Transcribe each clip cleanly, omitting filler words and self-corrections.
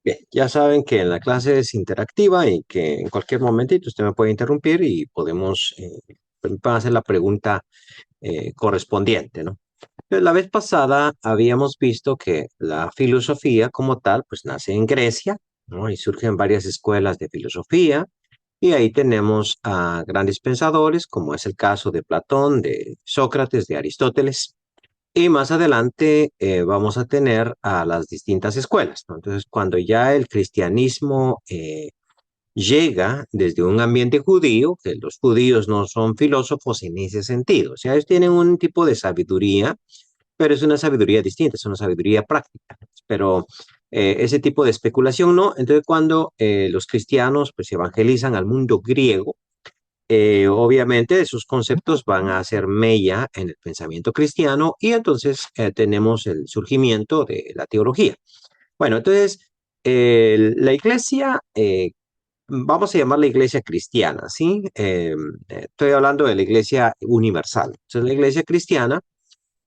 Bien, ya saben que la clase es interactiva y que en cualquier momentito usted me puede interrumpir y podemos hacer la pregunta correspondiente, ¿no? Entonces, la vez pasada habíamos visto que la filosofía como tal, pues nace en Grecia, ¿no? Y surgen varias escuelas de filosofía y ahí tenemos a grandes pensadores, como es el caso de Platón, de Sócrates, de Aristóteles. Y más adelante vamos a tener a las distintas escuelas, ¿no? Entonces, cuando ya el cristianismo llega desde un ambiente judío, que los judíos no son filósofos en ese sentido, o sea, ellos tienen un tipo de sabiduría, pero es una sabiduría distinta, es una sabiduría práctica, pero ese tipo de especulación no. Entonces, cuando los cristianos pues evangelizan al mundo griego, obviamente esos conceptos van a hacer mella en el pensamiento cristiano y entonces tenemos el surgimiento de la teología. Bueno, entonces la iglesia, vamos a llamarla iglesia cristiana, ¿sí? Estoy hablando de la iglesia universal. Entonces la iglesia cristiana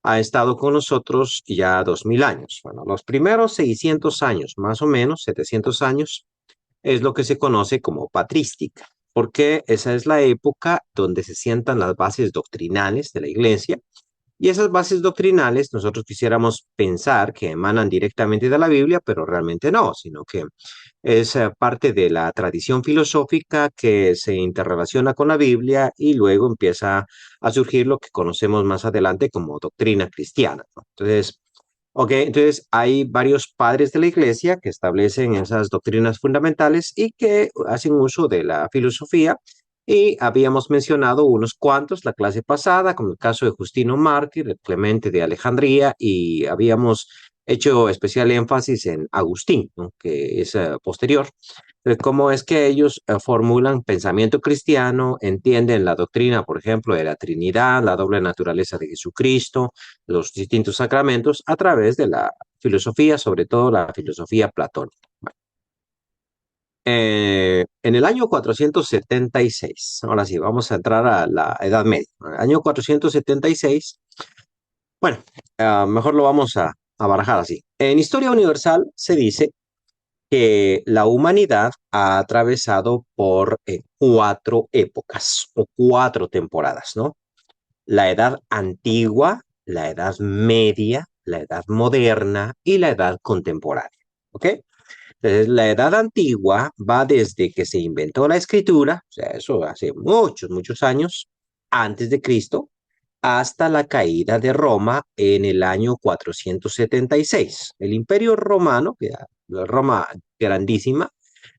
ha estado con nosotros ya 2000 años. Bueno, los primeros 600 años, más o menos, 700 años, es lo que se conoce como patrística, porque esa es la época donde se sientan las bases doctrinales de la iglesia y esas bases doctrinales nosotros quisiéramos pensar que emanan directamente de la Biblia, pero realmente no, sino que es parte de la tradición filosófica que se interrelaciona con la Biblia y luego empieza a surgir lo que conocemos más adelante como doctrina cristiana, ¿no? Entonces, ok, entonces hay varios padres de la iglesia que establecen esas doctrinas fundamentales y que hacen uso de la filosofía. Y habíamos mencionado unos cuantos la clase pasada, como el caso de Justino Mártir, el Clemente de Alejandría, y habíamos hecho especial énfasis en Agustín, ¿no? Que es posterior. Cómo es que ellos formulan pensamiento cristiano, entienden la doctrina, por ejemplo, de la Trinidad, la doble naturaleza de Jesucristo, los distintos sacramentos a través de la filosofía, sobre todo la filosofía platónica. En el año 476, ahora sí, vamos a entrar a la Edad Media. En el año 476, bueno, mejor lo vamos a barajar así. En Historia Universal se dice que la humanidad ha atravesado por cuatro épocas o cuatro temporadas, ¿no? La edad antigua, la edad media, la edad moderna y la edad contemporánea, ¿ok? Entonces, la edad antigua va desde que se inventó la escritura, o sea, eso hace muchos, muchos años antes de Cristo, hasta la caída de Roma en el año 476. El Imperio Romano, que era la Roma grandísima,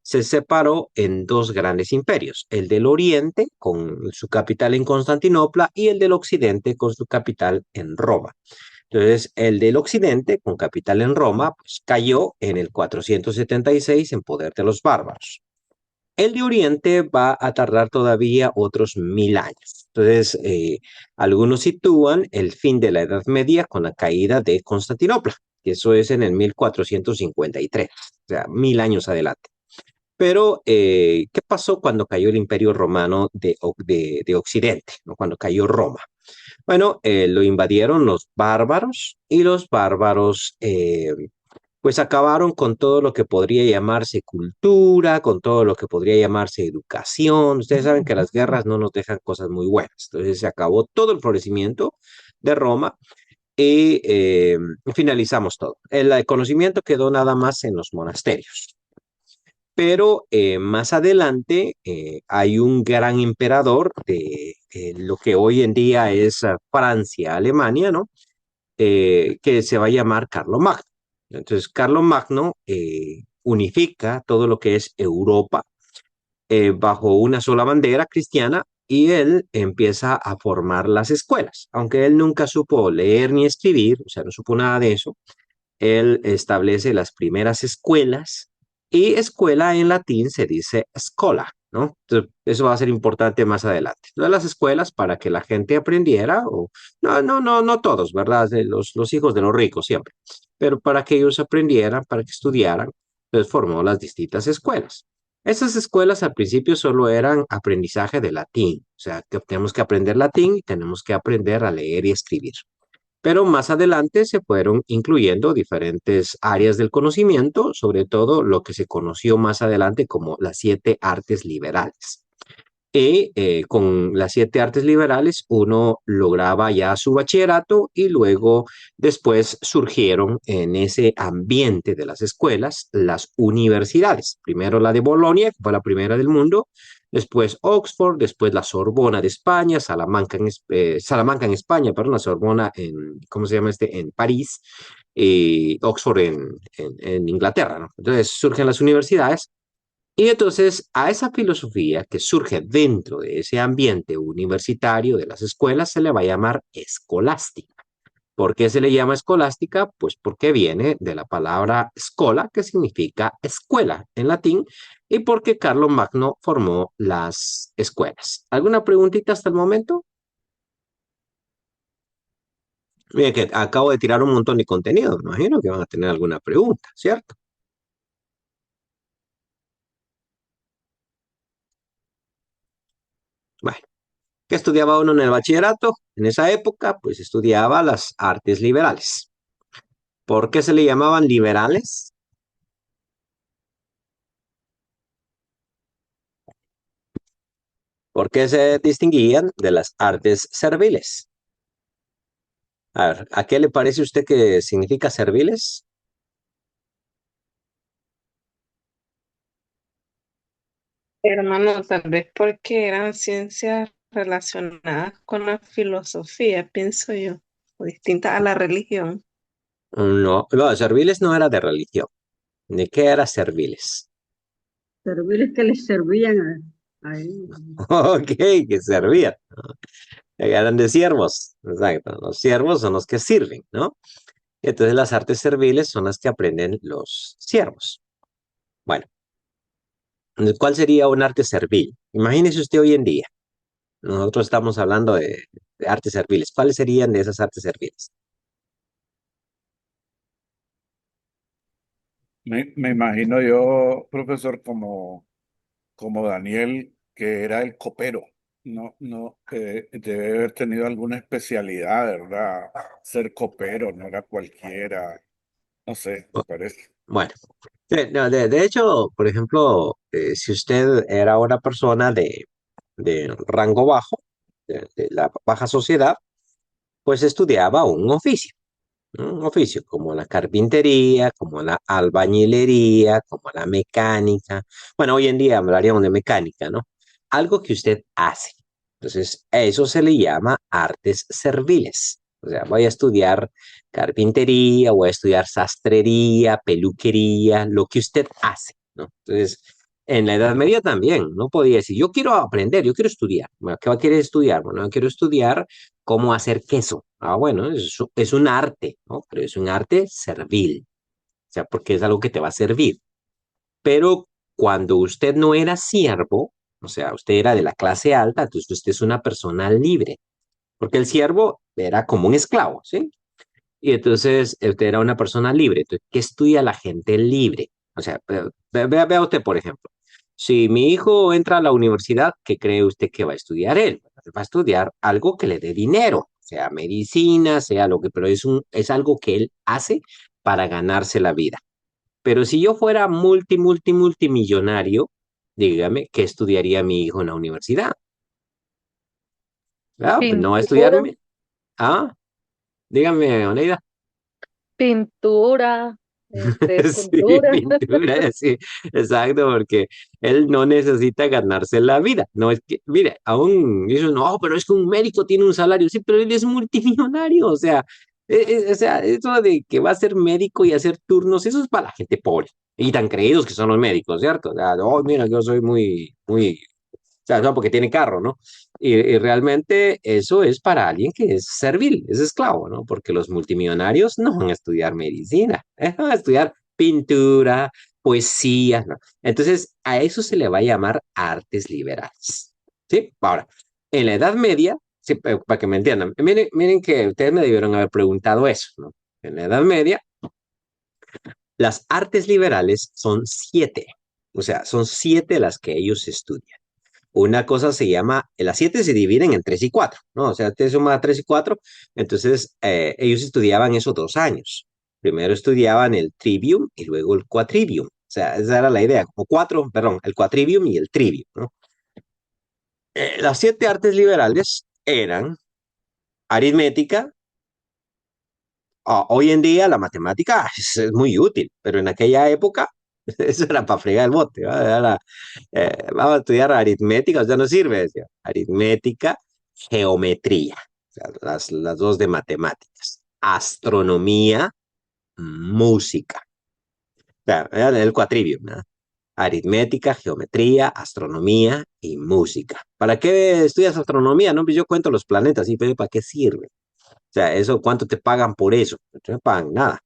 se separó en dos grandes imperios, el del Oriente con su capital en Constantinopla y el del Occidente con su capital en Roma. Entonces, el del Occidente, con capital en Roma, pues cayó en el 476 en poder de los bárbaros. El de Oriente va a tardar todavía otros 1000 años. Entonces, algunos sitúan el fin de la Edad Media con la caída de Constantinopla, que eso es en el 1453, o sea, 1000 años adelante. Pero, ¿qué pasó cuando cayó el Imperio Romano de Occidente, ¿no? Cuando cayó Roma? Bueno, lo invadieron los bárbaros y los bárbaros pues acabaron con todo lo que podría llamarse cultura, con todo lo que podría llamarse educación. Ustedes saben que las guerras no nos dejan cosas muy buenas. Entonces se acabó todo el florecimiento de Roma y finalizamos todo. El conocimiento quedó nada más en los monasterios. Pero más adelante hay un gran emperador de lo que hoy en día es Francia, Alemania, ¿no? Que se va a llamar Carlomagno. Entonces, Carlomagno unifica todo lo que es Europa bajo una sola bandera cristiana y él empieza a formar las escuelas. Aunque él nunca supo leer ni escribir, o sea, no supo nada de eso, él establece las primeras escuelas y escuela en latín se dice escola, ¿no? Entonces, eso va a ser importante más adelante. Todas las escuelas para que la gente aprendiera, o no todos, ¿verdad? Los hijos de los ricos siempre, pero para que ellos aprendieran, para que estudiaran, entonces formó las distintas escuelas. Esas escuelas al principio solo eran aprendizaje de latín, o sea, que tenemos que aprender latín y tenemos que aprender a leer y escribir. Pero más adelante se fueron incluyendo diferentes áreas del conocimiento, sobre todo lo que se conoció más adelante como las siete artes liberales. Y con las siete artes liberales uno lograba ya su bachillerato y luego después surgieron en ese ambiente de las escuelas las universidades. Primero la de Bolonia, que fue la primera del mundo, después Oxford, después la Sorbona de España, Salamanca en España, perdón, la Sorbona en, ¿cómo se llama este? En París y Oxford en Inglaterra, ¿no? Entonces surgen las universidades y entonces a esa filosofía que surge dentro de ese ambiente universitario de las escuelas se le va a llamar escolástica. ¿Por qué se le llama escolástica? Pues porque viene de la palabra escola, que significa escuela en latín, y porque Carlos Magno formó las escuelas. ¿Alguna preguntita hasta el momento? Miren que acabo de tirar un montón de contenido, me imagino que van a tener alguna pregunta, ¿cierto? Bueno. ¿Qué estudiaba uno en el bachillerato? En esa época, pues estudiaba las artes liberales. ¿Por qué se le llamaban liberales? Porque se distinguían de las artes serviles. A ver, ¿a qué le parece a usted que significa serviles? Hermano, tal vez porque eran ciencias relacionadas con la filosofía, pienso yo, o distintas a la religión. No, serviles no era de religión. ¿De qué era serviles? Serviles que les servían a él. Ok, que servían. Eran de siervos. Exacto. Los siervos son los que sirven, ¿no? Entonces las artes serviles son las que aprenden los siervos. Bueno, ¿cuál sería un arte servil? Imagínese usted hoy en día. Nosotros estamos hablando de artes serviles. ¿Cuáles serían de esas artes serviles? Me imagino yo, profesor, como Daniel, que era el copero. No, no, debe haber tenido alguna especialidad, ¿verdad? Ser copero, no era cualquiera. No sé, me parece. Bueno, no, de hecho, por ejemplo, si usted era una persona de rango bajo, de la baja sociedad, pues estudiaba un oficio. ¿No? Un oficio como la carpintería, como la albañilería, como la mecánica. Bueno, hoy en día hablaríamos de mecánica, ¿no? Algo que usted hace. Entonces, a eso se le llama artes serviles. O sea, voy a estudiar carpintería, voy a estudiar sastrería, peluquería, lo que usted hace, ¿no? Entonces, en la Edad Media también, no podía decir, yo quiero aprender, yo quiero estudiar. Bueno, ¿qué va a querer estudiar? Bueno, yo quiero estudiar cómo hacer queso. Ah, bueno, es un arte, ¿no? Pero es un arte servil, o sea, porque es algo que te va a servir. Pero cuando usted no era siervo, o sea, usted era de la clase alta, entonces usted es una persona libre, porque el siervo era como un esclavo, ¿sí? Y entonces usted era una persona libre. Entonces, ¿qué estudia la gente libre? O sea, vea usted, por ejemplo, si mi hijo entra a la universidad, ¿qué cree usted que va a estudiar él? Va a estudiar algo que le dé dinero, sea medicina, sea lo que, pero es algo que él hace para ganarse la vida. Pero si yo fuera multimillonario, dígame, ¿qué estudiaría mi hijo en la universidad? Ah, pues no va a Pintura, estudiarme. Ah, dígame, Oneida. pintura, Sí, escultura. pintura, sí, exacto, porque él no necesita ganarse la vida. No es que, mire, aún dicen, no, pero es que un médico tiene un salario, sí, pero él es multimillonario, o sea, o sea, eso de que va a ser médico y hacer turnos, eso es para la gente pobre y tan creídos que son los médicos, ¿cierto? O sea, oh, mira, yo soy muy sea, no porque tiene carro, ¿no? Y realmente eso es para alguien que es servil, es esclavo, ¿no? Porque los multimillonarios no van a estudiar medicina, van a estudiar pintura, poesía, ¿no? Entonces, a eso se le va a llamar artes liberales, ¿sí? Ahora, en la Edad Media, sí, para que me entiendan, miren que ustedes me debieron haber preguntado eso, ¿no? En la Edad Media, las artes liberales son siete, o sea, son siete las que ellos estudian. Una cosa se llama, las 7 se dividen en 3 y 4, ¿no? O sea, te suma 3 y 4, entonces ellos estudiaban esos 2 años. Primero estudiaban el trivium y luego el quadrivium. O sea, esa era la idea, como cuatro, perdón, el quadrivium y el trivium, ¿no? Las 7 artes liberales eran aritmética. Hoy en día la matemática es muy útil, pero en aquella época eso era para fregar el bote, ¿va? Vamos a estudiar aritmética, o sea, no sirve, decía. Aritmética, geometría, o sea, las dos de matemáticas, astronomía, música, o sea, era el cuatrivium, ¿no? Aritmética, geometría, astronomía y música. ¿Para qué estudias astronomía? No, pues yo cuento los planetas, ¿y pero para qué sirve? O sea, eso, ¿cuánto te pagan por eso? No me pagan nada.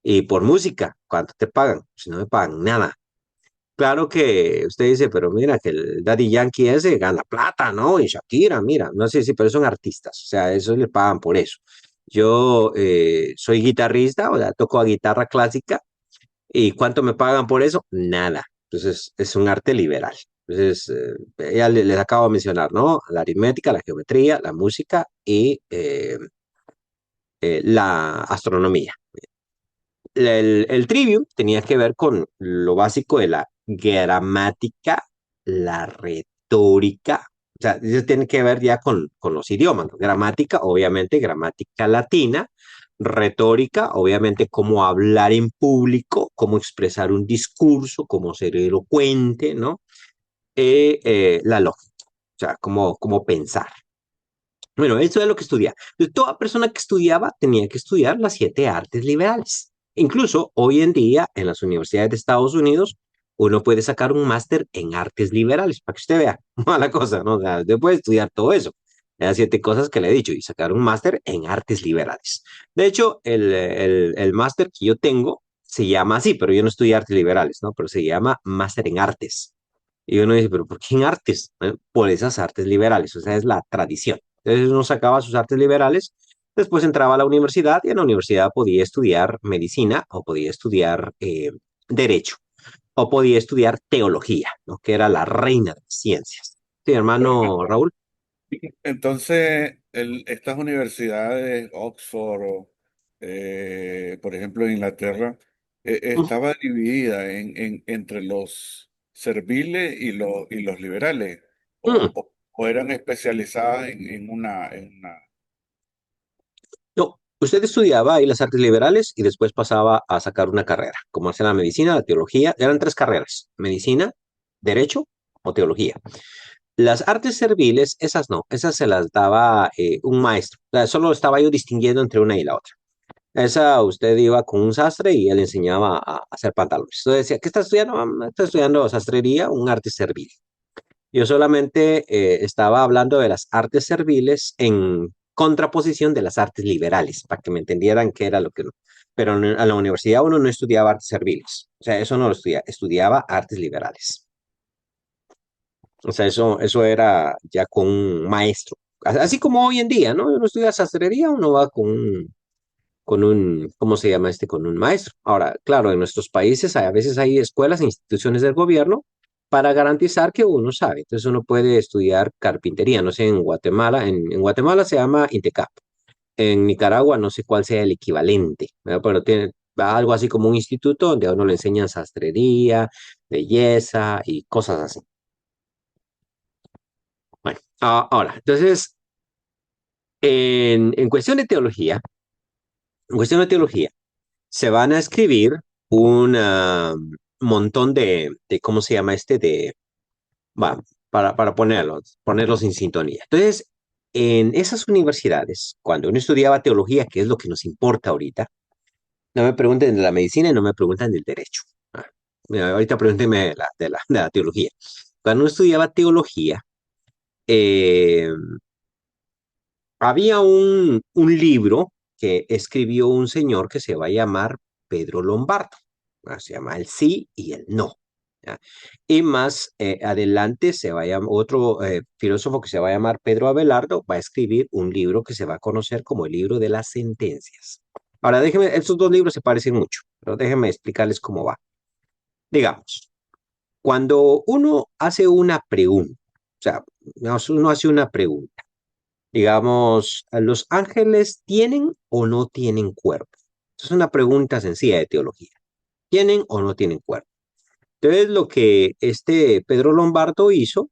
Y por música, ¿cuánto te pagan? Si no me pagan nada. Claro que usted dice, pero mira que el Daddy Yankee ese gana plata, ¿no? Y Shakira, mira, no sé si, pero son artistas, o sea, eso le pagan por eso. Yo soy guitarrista, o sea, toco a guitarra clásica, ¿y cuánto me pagan por eso? Nada. Entonces, es un arte liberal. Entonces, ya les acabo de mencionar, ¿no? La aritmética, la geometría, la música y la astronomía. El trivium tenía que ver con lo básico de la gramática, la retórica, o sea, eso tiene que ver ya con los idiomas, ¿no? Gramática, obviamente, gramática latina, retórica, obviamente, cómo hablar en público, cómo expresar un discurso, cómo ser elocuente, ¿no? La lógica, o sea, cómo pensar. Bueno, eso es lo que estudia. Entonces, toda persona que estudiaba tenía que estudiar las 7 artes liberales. Incluso hoy en día, en las universidades de Estados Unidos, uno puede sacar un máster en artes liberales, para que usted vea, mala cosa, ¿no? O sea, usted puede estudiar todo eso, las 7 cosas que le he dicho, y sacar un máster en artes liberales. De hecho, el máster que yo tengo se llama así, pero yo no estudié artes liberales, ¿no? Pero se llama máster en artes. Y uno dice, pero ¿por qué en artes? Por esas artes liberales, o sea, es la tradición. Entonces uno sacaba sus artes liberales, después entraba a la universidad y en la universidad podía estudiar medicina o podía estudiar derecho o podía estudiar teología, ¿no? Que era la reina de las ciencias. Sí, Por hermano ejemplo, Raúl. entonces, estas universidades, Oxford, por ejemplo, en Inglaterra, estaba dividida entre los serviles y los liberales, Mm, o eran especializadas en una. No, usted estudiaba ahí las artes liberales y después pasaba a sacar una carrera, como hacer la medicina, la teología. Eran 3 carreras, medicina, derecho o teología. Las artes serviles, esas no, esas se las daba un maestro. O sea, solo estaba yo distinguiendo entre una y la otra. Esa usted iba con un sastre y él enseñaba a hacer pantalones. Entonces decía, ¿qué está estudiando? Está estudiando sastrería, un arte servil. Yo solamente estaba hablando de las artes serviles en contraposición de las artes liberales, para que me entendieran qué era lo que no. Pero a la universidad uno no estudiaba artes serviles. O sea, eso no lo estudiaba, estudiaba artes liberales. O sea, eso era ya con un maestro. Así como hoy en día, ¿no? Uno estudia sastrería, uno va con un, ¿cómo se llama este? Con un maestro. Ahora, claro, en nuestros países a veces hay escuelas e instituciones del gobierno para garantizar que uno sabe. Entonces uno puede estudiar carpintería, no sé, en Guatemala, en Guatemala se llama INTECAP. En Nicaragua no sé cuál sea el equivalente, ¿verdad? Pero tiene algo así como un instituto donde a uno le enseñan sastrería, belleza y cosas así. Bueno, ahora, entonces, en cuestión de teología, en cuestión de teología, se van a escribir un montón ¿cómo se llama este? Va, para ponerlos en sintonía. Entonces, en esas universidades, cuando uno estudiaba teología, que es lo que nos importa ahorita, no me pregunten de la medicina y no me preguntan del derecho. Ah, mira, ahorita pregúntenme de la teología. Cuando uno estudiaba teología, eh, había un libro que escribió un señor que se va a llamar Pedro Lombardo. Se llama El sí y el no. ¿Ya? Y más adelante se va a llamar, otro filósofo que se va a llamar Pedro Abelardo va a escribir un libro que se va a conocer como el libro de las sentencias. Ahora, déjenme, estos dos libros se parecen mucho, pero déjenme explicarles cómo va. Digamos, cuando uno hace una pregunta, sea, uno hace una pregunta. Digamos, ¿los ángeles tienen o no tienen cuerpo? Es una pregunta sencilla de teología. ¿Tienen o no tienen cuerpo? Entonces, lo que este Pedro Lombardo hizo,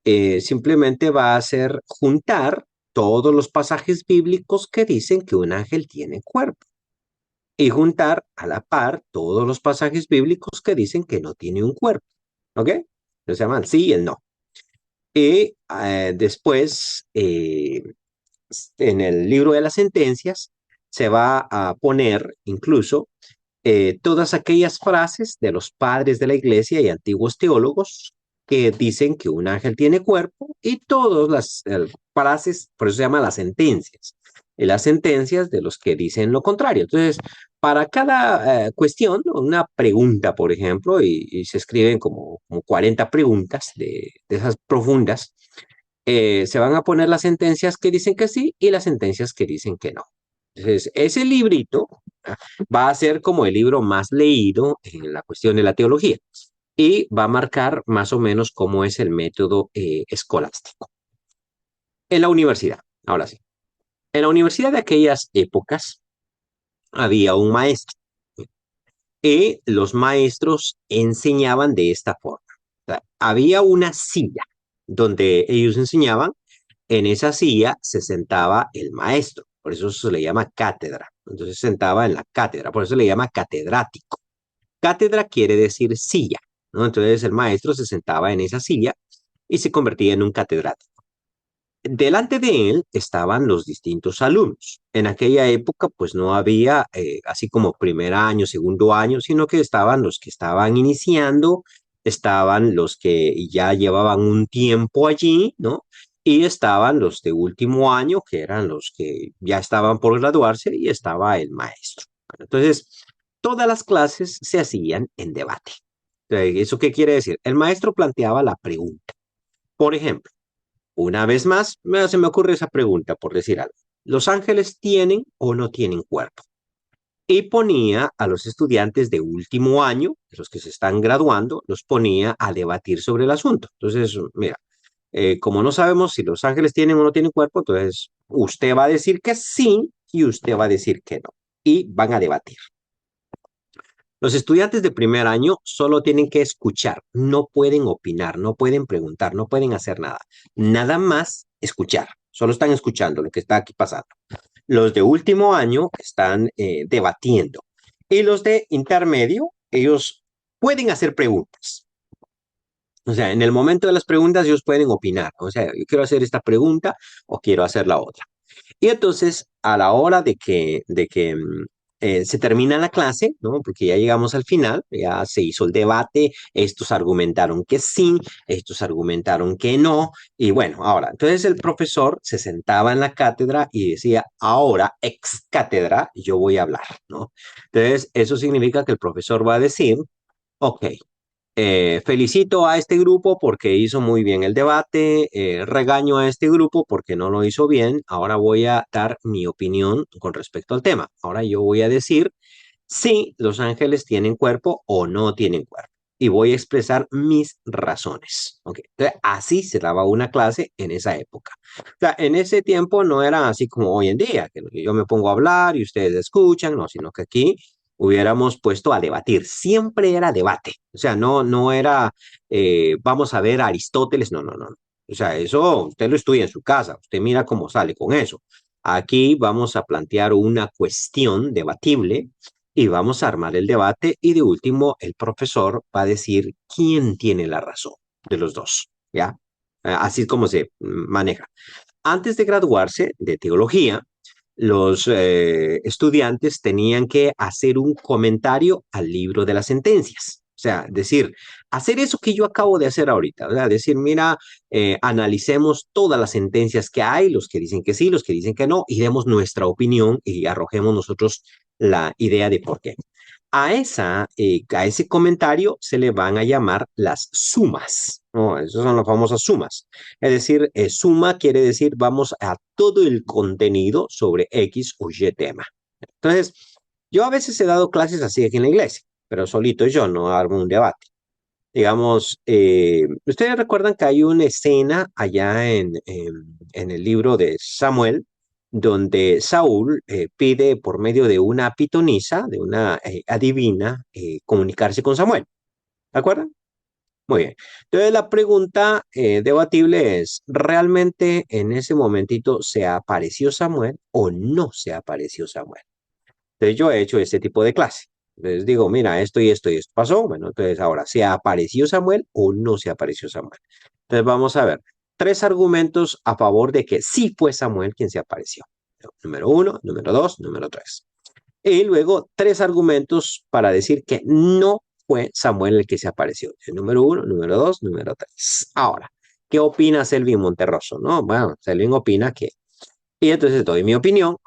simplemente va a ser juntar todos los pasajes bíblicos que dicen que un ángel tiene cuerpo y juntar a la par todos los pasajes bíblicos que dicen que no tiene un cuerpo. ¿Ok? Se llama el sí y el no. Y después, en el libro de las sentencias, se va a poner incluso todas aquellas frases de los padres de la iglesia y antiguos teólogos que dicen que un ángel tiene cuerpo y todas las frases, por eso se llaman las sentencias, y las sentencias de los que dicen lo contrario. Entonces, para cada cuestión, una pregunta, por ejemplo, y se escriben como 40 preguntas de esas profundas, se van a poner las sentencias que dicen que sí y las sentencias que dicen que no. Entonces, ese librito va a ser como el libro más leído en la cuestión de la teología y va a marcar más o menos cómo es el método escolástico. En la universidad, ahora sí. En la universidad de aquellas épocas había un maestro y los maestros enseñaban de esta forma. O sea, había una silla donde ellos enseñaban. En esa silla se sentaba el maestro, por eso se le llama cátedra. Entonces se sentaba en la cátedra, por eso se le llama catedrático. Cátedra quiere decir silla, ¿no? Entonces el maestro se sentaba en esa silla y se convertía en un catedrático. Delante de él estaban los distintos alumnos. En aquella época, pues no había así como primer año, segundo año, sino que estaban los que estaban iniciando, estaban los que ya llevaban un tiempo allí, ¿no? Y estaban los de último año, que eran los que ya estaban por graduarse, y estaba el maestro. Bueno, entonces, todas las clases se hacían en debate. ¿Eso qué quiere decir? El maestro planteaba la pregunta. Por ejemplo, una vez más, se me ocurre esa pregunta por decir algo. ¿Los ángeles tienen o no tienen cuerpo? Y ponía a los estudiantes de último año, los que se están graduando, los ponía a debatir sobre el asunto. Entonces, mira, como no sabemos si los ángeles tienen o no tienen cuerpo, entonces usted va a decir que sí y usted va a decir que no. Y van a debatir. Los estudiantes de primer año solo tienen que escuchar, no pueden opinar, no pueden preguntar, no pueden hacer nada. Nada más escuchar, solo están escuchando lo que está aquí pasando. Los de último año están debatiendo y los de intermedio, ellos pueden hacer preguntas. O sea, en el momento de las preguntas ellos pueden opinar. O sea, yo quiero hacer esta pregunta o quiero hacer la otra. Y entonces, a la hora de que se termina la clase, ¿no? Porque ya llegamos al final, ya se hizo el debate, estos argumentaron que sí, estos argumentaron que no, y bueno, ahora, entonces el profesor se sentaba en la cátedra y decía, ahora, ex cátedra, yo voy a hablar, ¿no? Entonces, eso significa que el profesor va a decir, ok, felicito a este grupo porque hizo muy bien el debate, regaño a este grupo porque no lo hizo bien. Ahora voy a dar mi opinión con respecto al tema. Ahora yo voy a decir si los ángeles tienen cuerpo o no tienen cuerpo. Y voy a expresar mis razones. Okay. Entonces, así se daba una clase en esa época. O sea, en ese tiempo no era así como hoy en día, que yo me pongo a hablar y ustedes escuchan, no, sino que aquí hubiéramos puesto a debatir. Siempre era debate. O sea, no era, vamos a ver a Aristóteles, no, no, no. O sea, eso usted lo estudia en su casa, usted mira cómo sale con eso. Aquí vamos a plantear una cuestión debatible y vamos a armar el debate y de último el profesor va a decir quién tiene la razón de los dos, ¿ya? Así es como se maneja. Antes de graduarse de teología, los estudiantes tenían que hacer un comentario al libro de las sentencias. O sea, decir, hacer eso que yo acabo de hacer ahorita. O sea, decir, mira, analicemos todas las sentencias que hay, los que dicen que sí, los que dicen que no, y demos nuestra opinión y arrojemos nosotros la idea de por qué. A ese comentario se le van a llamar las sumas, ¿no? Esas son las famosas sumas. Es decir, suma quiere decir vamos a todo el contenido sobre X o Y tema. Entonces, yo a veces he dado clases así aquí en la iglesia, pero solito yo no armo un debate. Digamos, ustedes recuerdan que hay una escena allá en el libro de Samuel, donde Saúl pide por medio de una pitonisa, de una adivina, comunicarse con Samuel. ¿De acuerdo? Muy bien. Entonces la pregunta debatible es, ¿realmente en ese momentito se apareció Samuel o no se apareció Samuel? Entonces yo he hecho este tipo de clase. Entonces digo, mira, esto y esto y esto pasó. Bueno, entonces ahora, ¿se apareció Samuel o no se apareció Samuel? Entonces vamos a ver. Tres argumentos a favor de que sí fue Samuel quien se apareció. Número uno, número dos, número tres. Y luego tres argumentos para decir que no fue Samuel el que se apareció. El número uno, número dos, número tres. Ahora, ¿qué opina Selvin Monterroso? No, bueno, Selvin opina que... Y entonces doy mi opinión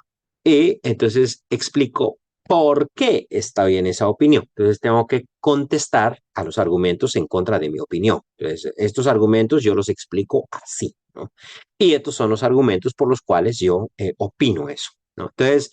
y entonces explico por qué está bien esa opinión. Entonces tengo que contestar a los argumentos en contra de mi opinión. Entonces, estos argumentos yo los explico así, ¿no? Y estos son los argumentos por los cuales yo opino eso, ¿no? Entonces,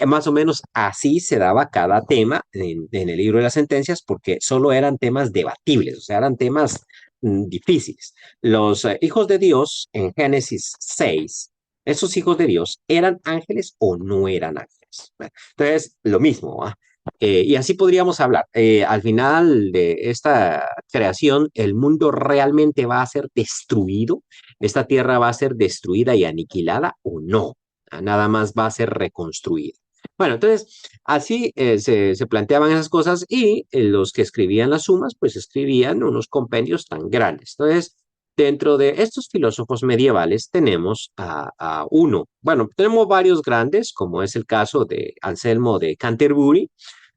más o menos así se daba cada tema en el libro de las sentencias porque solo eran temas debatibles, o sea, eran temas difíciles. Los hijos de Dios en Génesis 6, ¿esos hijos de Dios eran ángeles o no eran ángeles? Bueno, entonces, lo mismo, ¿ah? Y así podríamos hablar. Al final de esta creación, el mundo realmente va a ser destruido. Esta tierra va a ser destruida y aniquilada o no. Nada más va a ser reconstruida. Bueno, entonces, así se planteaban esas cosas y los que escribían las sumas, pues escribían unos compendios tan grandes. Entonces, dentro de estos filósofos medievales tenemos a uno, bueno, tenemos varios grandes, como es el caso de Anselmo de Canterbury,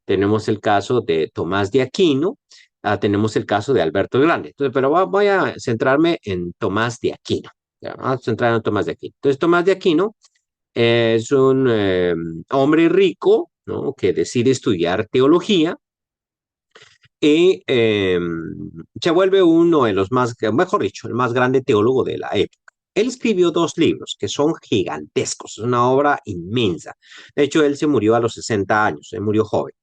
tenemos el caso de Tomás de Aquino, tenemos el caso de Alberto el Grande. Entonces, pero voy a centrarme en Tomás de Aquino. Ya, vamos a centrar en Tomás de Aquino. Entonces, Tomás de Aquino es un hombre rico, ¿no? Que decide estudiar teología y se vuelve uno de los más, mejor dicho, el más grande teólogo de la época. Él escribió dos libros que son gigantescos, es una obra inmensa. De hecho, él se murió a los 60 años, él murió joven,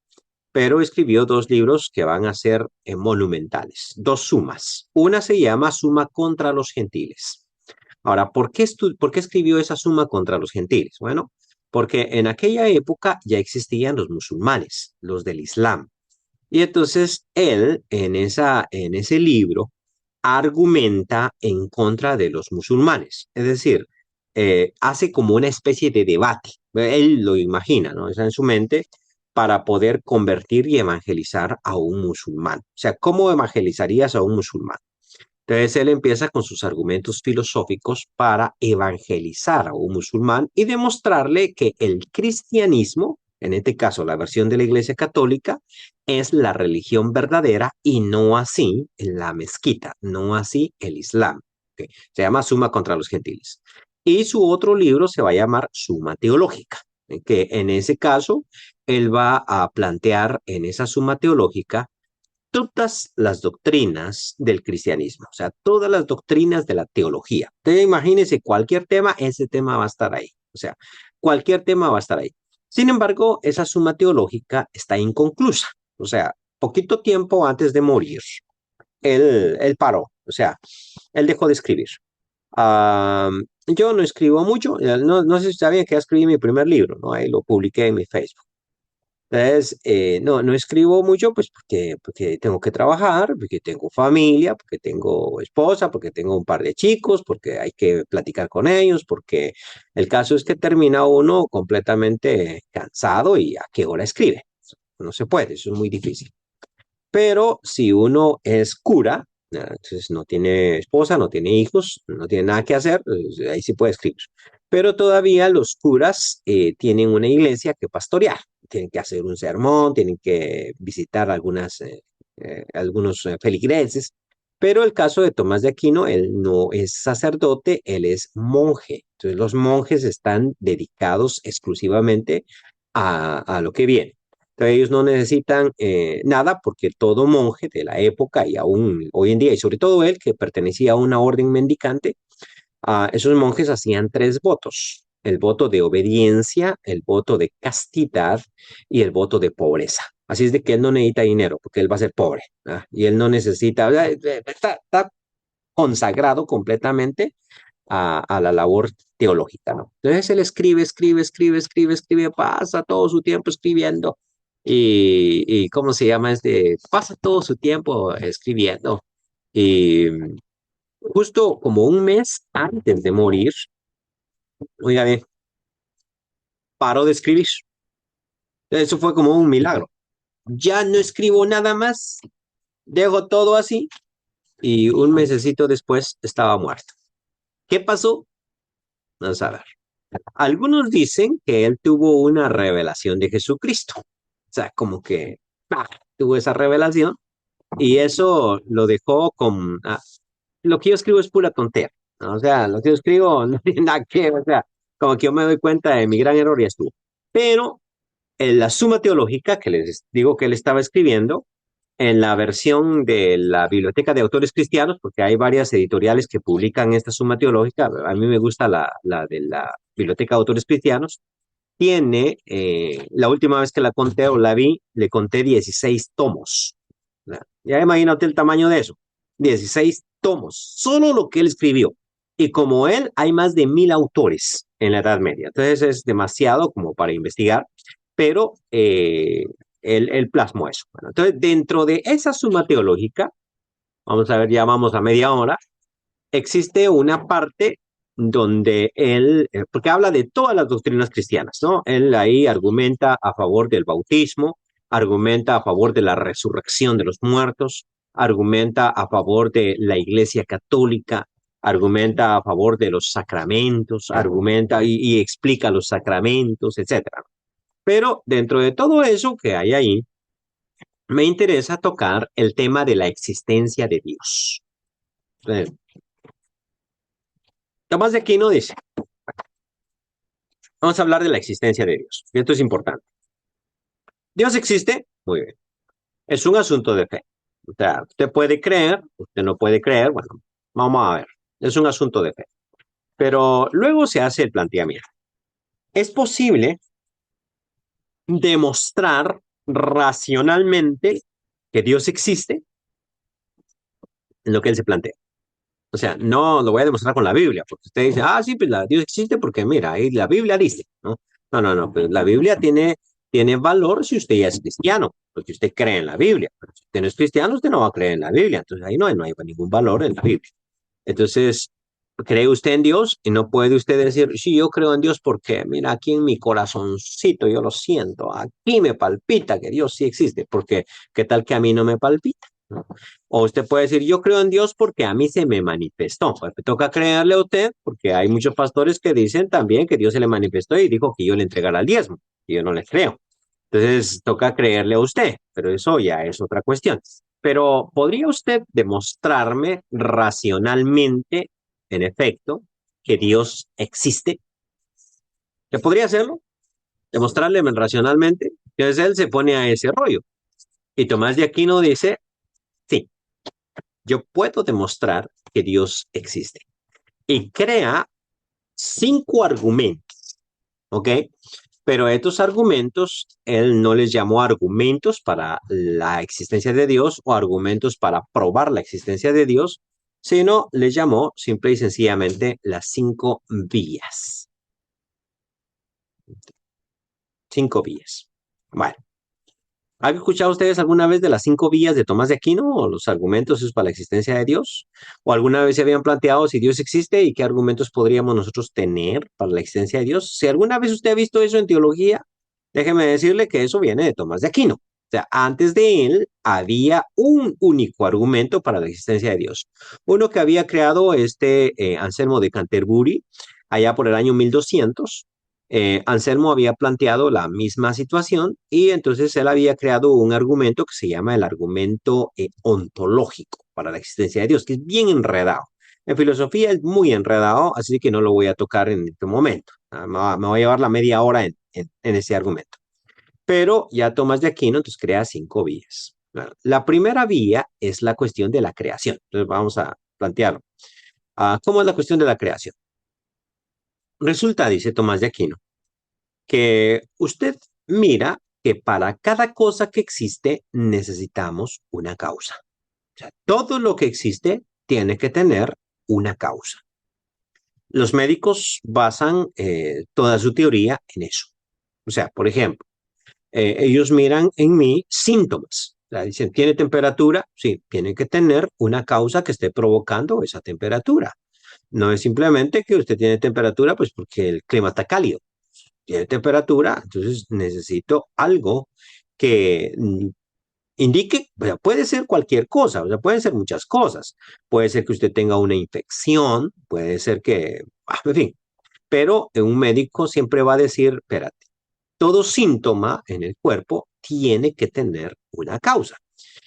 pero escribió dos libros que van a ser monumentales, dos sumas. Una se llama Suma contra los Gentiles. Ahora, ¿por qué escribió esa suma contra los gentiles? Bueno, porque en aquella época ya existían los musulmanes, los del Islam. Y entonces él, en ese libro, argumenta en contra de los musulmanes. Es decir, hace como una especie de debate. Él lo imagina, ¿no? Está en su mente para poder convertir y evangelizar a un musulmán. O sea, ¿cómo evangelizarías a un musulmán? Entonces él empieza con sus argumentos filosóficos para evangelizar a un musulmán y demostrarle que el cristianismo, en este caso la versión de la Iglesia Católica, es la religión verdadera y no así la mezquita, no así el Islam. ¿Ok? Se llama Suma contra los Gentiles. Y su otro libro se va a llamar Suma Teológica, que en ese caso él va a plantear en esa Suma Teológica todas las doctrinas del cristianismo, o sea, todas las doctrinas de la teología. Entonces, imagínense cualquier tema, ese tema va a estar ahí. O sea, cualquier tema va a estar ahí. Sin embargo, esa suma teológica está inconclusa. O sea, poquito tiempo antes de morir, él paró. O sea, él dejó de escribir. Yo no escribo mucho. No sé si sabían que ya escribí mi primer libro, ¿no? Ahí lo publiqué en mi Facebook. Entonces, no escribo mucho, pues porque tengo que trabajar, porque tengo familia, porque tengo esposa, porque tengo un par de chicos, porque hay que platicar con ellos, porque el caso es que termina uno completamente cansado y a qué hora escribe. No se puede, eso es muy difícil. Pero si uno es cura, entonces no tiene esposa, no tiene hijos, no tiene nada que hacer, pues, ahí sí puede escribir. Pero todavía los curas tienen una iglesia que pastorear, tienen que hacer un sermón, tienen que visitar algunos feligreses. Pero el caso de Tomás de Aquino, él no es sacerdote, él es monje. Entonces los monjes están dedicados exclusivamente a lo que viene. Entonces, ellos no necesitan nada porque todo monje de la época y aún hoy en día, y sobre todo él que pertenecía a una orden mendicante, esos monjes hacían tres votos. el voto de obediencia, el voto de castidad y el voto de pobreza. Así es de que él no necesita dinero porque él va a ser pobre, ¿ah? Y él no necesita, está consagrado completamente a la labor teológica, ¿no? Entonces él escribe, pasa todo su tiempo escribiendo y ¿cómo se llama? Pasa todo su tiempo escribiendo y justo como un mes antes de morir, oiga bien, paró de escribir. Eso fue como un milagro. Ya no escribo nada más, dejo todo así y un mesecito después estaba muerto. ¿Qué pasó? Vamos a ver. Algunos dicen que él tuvo una revelación de Jesucristo. O sea, como que tuvo esa revelación y eso lo dejó con... lo que yo escribo es pura tontería, ¿no? O sea, lo que yo escribo no tiene nada que ver. O sea, como que yo me doy cuenta de mi gran error y estuvo. Pero en la Suma Teológica, que les digo que él estaba escribiendo, en la versión de la Biblioteca de Autores Cristianos, porque hay varias editoriales que publican esta Suma Teológica, a mí me gusta la de la Biblioteca de Autores Cristianos, tiene, la última vez que la conté o la vi, le conté 16 tomos. Ya imagínate el tamaño de eso, 16 tomos, solo lo que él escribió. Y como él, hay más de 1000 autores en la Edad Media, entonces es demasiado como para investigar, pero él plasmó eso. Bueno, entonces, dentro de esa suma teológica, vamos a ver, ya vamos a media hora, existe una parte donde él, porque habla de todas las doctrinas cristianas, ¿no? Él ahí argumenta a favor del bautismo, argumenta a favor de la resurrección de los muertos, argumenta a favor de la Iglesia Católica, argumenta a favor de los sacramentos, argumenta y explica los sacramentos, etcétera. Pero dentro de todo eso que hay ahí, me interesa tocar el tema de la existencia de Dios. Tomás de Aquino dice, vamos a hablar de la existencia de Dios. Y esto es importante. ¿Dios existe? Muy bien. Es un asunto de fe. O sea, usted puede creer, usted no puede creer. Bueno, vamos a ver. Es un asunto de fe. Pero luego se hace el planteamiento. ¿Es posible demostrar racionalmente que Dios existe? En lo que él se plantea. O sea, no lo voy a demostrar con la Biblia, porque usted dice, sí, pues Dios existe porque mira, ahí la Biblia dice, ¿no? No, pues la Biblia tiene valor si usted ya es cristiano, porque usted cree en la Biblia. Pero si usted no es cristiano, usted no va a creer en la Biblia, entonces ahí no hay ningún valor en la Biblia. Entonces, ¿cree usted en Dios? Y no puede usted decir, sí, yo creo en Dios porque, mira, aquí en mi corazoncito yo lo siento, aquí me palpita que Dios sí existe, porque ¿qué tal que a mí no me palpita? ¿No? O usted puede decir, yo creo en Dios porque a mí se me manifestó. Pues me toca creerle a usted, porque hay muchos pastores que dicen también que Dios se le manifestó y dijo que yo le entregara el diezmo, y yo no les creo. Entonces, toca creerle a usted, pero eso ya es otra cuestión. Pero ¿podría usted demostrarme racionalmente, en efecto, que Dios existe? ¿Que podría hacerlo? Demostrarle racionalmente. Entonces él se pone a ese rollo. Y Tomás de Aquino dice, sí, yo puedo demostrar que Dios existe. Y crea 5 argumentos, ¿ok? Pero estos argumentos, él no les llamó argumentos para la existencia de Dios o argumentos para probar la existencia de Dios, sino les llamó simple y sencillamente las 5 vías. 5 vías. Bueno, ¿han escuchado ustedes alguna vez de las 5 vías de Tomás de Aquino o los argumentos para la existencia de Dios? ¿O alguna vez se habían planteado si Dios existe y qué argumentos podríamos nosotros tener para la existencia de Dios? Si alguna vez usted ha visto eso en teología, déjeme decirle que eso viene de Tomás de Aquino. O sea, antes de él había un único argumento para la existencia de Dios. Uno que había creado Anselmo de Canterbury allá por el año 1200. Anselmo había planteado la misma situación y entonces él había creado un argumento que se llama el argumento ontológico para la existencia de Dios, que es bien enredado. En filosofía es muy enredado, así que no lo voy a tocar en este momento. Me voy a llevar la media hora en ese argumento. Pero ya Tomás de Aquino entonces crea 5 vías. La primera vía es la cuestión de la creación. Entonces vamos a plantearlo. ¿Cómo es la cuestión de la creación? resulta, dice Tomás de Aquino, que usted mira que para cada cosa que existe necesitamos una causa. O sea, todo lo que existe tiene que tener una causa. Los médicos basan toda su teoría en eso. O sea, por ejemplo, ellos miran en mí síntomas. O sea, dicen, ¿tiene temperatura? Sí, tiene que tener una causa que esté provocando esa temperatura. No es simplemente que usted tiene temperatura, pues porque el clima está cálido. Tiene temperatura, entonces necesito algo que indique, o sea, puede ser cualquier cosa, o sea, pueden ser muchas cosas. Puede ser que usted tenga una infección, puede ser que, en fin, pero un médico siempre va a decir, espérate, todo síntoma en el cuerpo tiene que tener una causa.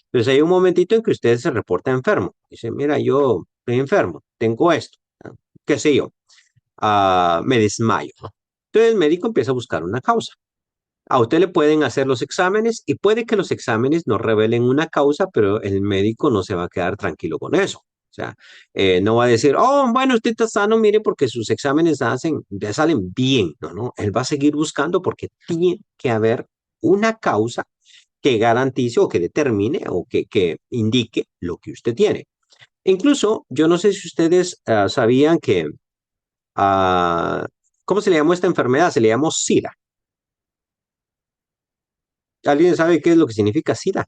Entonces hay un momentito en que usted se reporta enfermo. Dice, mira, yo estoy enfermo, tengo esto, ¿no? Qué sé yo, me desmayo, ¿no? Entonces el médico empieza a buscar una causa. A usted le pueden hacer los exámenes y puede que los exámenes no revelen una causa, pero el médico no se va a quedar tranquilo con eso. O sea, no va a decir, oh, bueno, usted está sano, mire, porque sus exámenes ya salen bien. No, no, él va a seguir buscando porque tiene que haber una causa que garantice o que determine o que indique lo que usted tiene. Incluso, yo no sé si ustedes sabían que, ah, ¿cómo se le llamó esta enfermedad? Se le llamó SIDA. ¿Alguien sabe qué es lo que significa SIDA?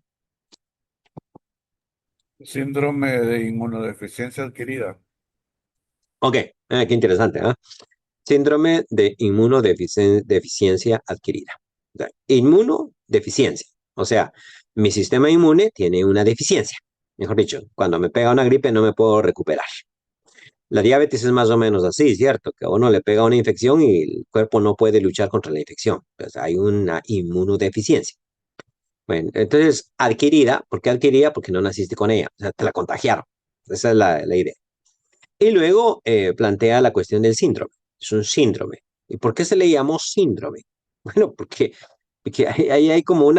Síndrome de inmunodeficiencia adquirida. Ok, qué interesante, ¿ah? Síndrome de inmunodeficiencia adquirida. O sea, inmunodeficiencia. O sea, mi sistema inmune tiene una deficiencia. Mejor dicho, cuando me pega una gripe no me puedo recuperar. La diabetes es más o menos así, ¿cierto? Que a uno le pega una infección y el cuerpo no puede luchar contra la infección. Pues hay una inmunodeficiencia. Bueno, entonces, adquirida, ¿por qué adquirida? Porque no naciste con ella, o sea, te la contagiaron. Esa es la idea. Y luego plantea la cuestión del síndrome. Es un síndrome. ¿Y por qué se le llamó síndrome? Bueno, porque ahí hay como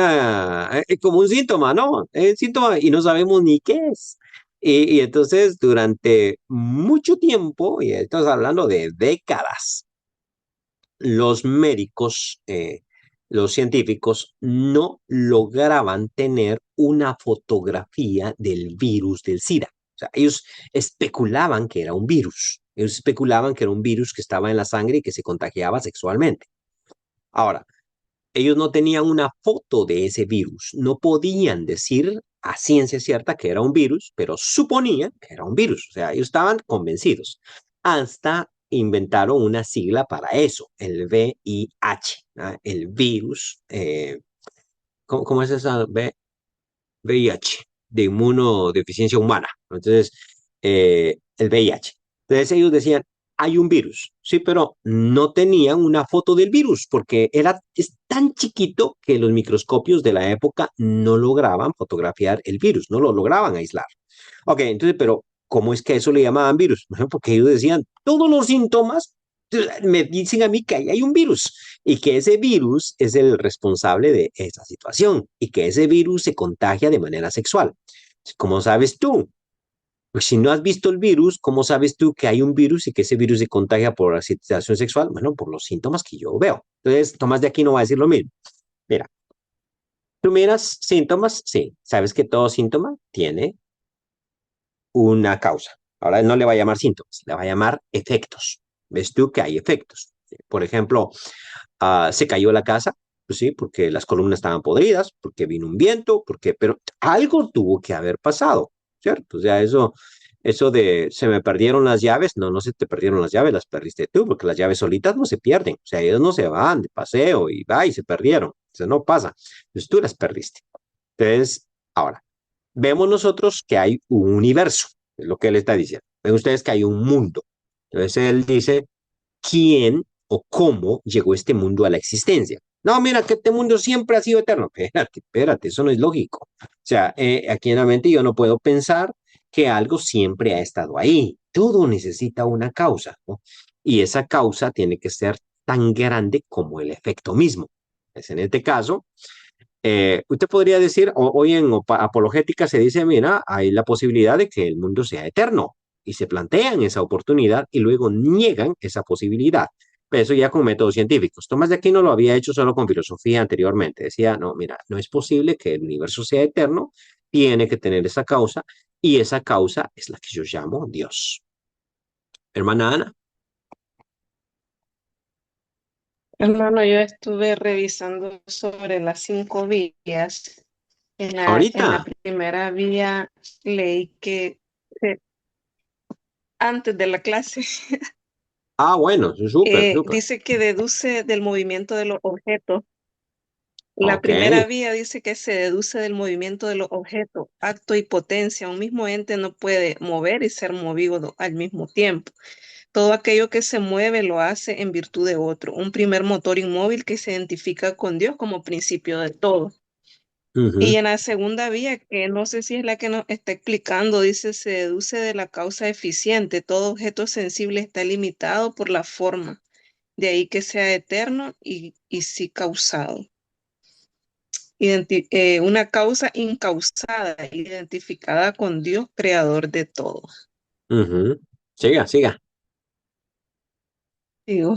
como un síntoma, ¿no? Es síntoma y no sabemos ni qué es. Y entonces, durante mucho tiempo, y estamos hablando de décadas, los médicos, los científicos, no lograban tener una fotografía del virus del SIDA. O sea, ellos especulaban que era un virus. Ellos especulaban que era un virus que estaba en la sangre y que se contagiaba sexualmente. Ahora, ellos no tenían una foto de ese virus. No podían decir a ciencia cierta que era un virus, pero suponían que era un virus. O sea, ellos estaban convencidos. Hasta inventaron una sigla para eso, el VIH, ¿no? El virus. ¿Cómo es esa? VIH, de inmunodeficiencia humana. Entonces, el VIH. Entonces ellos decían, hay un virus, sí, pero no tenían una foto del virus porque es tan chiquito que los microscopios de la época no lograban fotografiar el virus, no lo lograban aislar. Ok, entonces, pero ¿cómo es que eso le llamaban virus? Bueno, porque ellos decían, todos los síntomas me dicen a mí que ahí hay un virus y que ese virus es el responsable de esa situación y que ese virus se contagia de manera sexual. ¿Cómo sabes tú? Pues si no has visto el virus, ¿cómo sabes tú que hay un virus y que ese virus se contagia por la situación sexual? Bueno, por los síntomas que yo veo. Entonces, Tomás de aquí no va a decir lo mismo. Mira, tú miras síntomas, sí, sabes que todo síntoma tiene una causa. Ahora no le va a llamar síntomas, le va a llamar efectos. ¿Ves tú que hay efectos? Por ejemplo, se cayó la casa, pues sí, porque las columnas estaban podridas, porque vino un viento, pero algo tuvo que haber pasado, ¿cierto? O sea, eso de se me perdieron las llaves, no se te perdieron las llaves, las perdiste tú, porque las llaves solitas no se pierden, o sea, ellas no se van de paseo y va y se perdieron, eso no pasa, entonces tú las perdiste. Entonces, ahora, vemos nosotros que hay un universo, es lo que él está diciendo. Ven ustedes que hay un mundo. Entonces él dice, ¿quién o cómo llegó este mundo a la existencia? No, mira, que este mundo siempre ha sido eterno. Espérate, eso no es lógico. O sea, aquí en la mente yo no puedo pensar que algo siempre ha estado ahí. Todo necesita una causa, ¿no? Y esa causa tiene que ser tan grande como el efecto mismo. Es en este caso, usted podría decir, hoy en apologética se dice, mira, hay la posibilidad de que el mundo sea eterno y se plantean esa oportunidad y luego niegan esa posibilidad. Eso ya con métodos científicos. Tomás de Aquino lo había hecho solo con filosofía anteriormente. Decía, no, mira, no es posible que el universo sea eterno, tiene que tener esa causa, y esa causa es la que yo llamo Dios. Hermana Ana, Hermano, yo estuve revisando sobre las 5 vías. En la ahorita. primera vía leí que eh, antes de la clase Ah, bueno, súper, súper. dice que deduce del movimiento de los objetos. La Ok. primera vía dice que se deduce del movimiento de los objetos, acto y potencia. Un mismo ente no puede mover y ser movido al mismo tiempo. Todo aquello que se mueve lo hace en virtud de otro. Un primer motor inmóvil que se identifica con Dios como principio de todo. Y Ujú, en la segunda vía, que no sé si es la que nos está explicando, dice, se deduce de la causa eficiente. Todo objeto sensible está limitado por la forma. De ahí que sea eterno y sí causado. Una causa incausada, identificada con Dios, creador de todo. ujú. Siga, siga. Digo,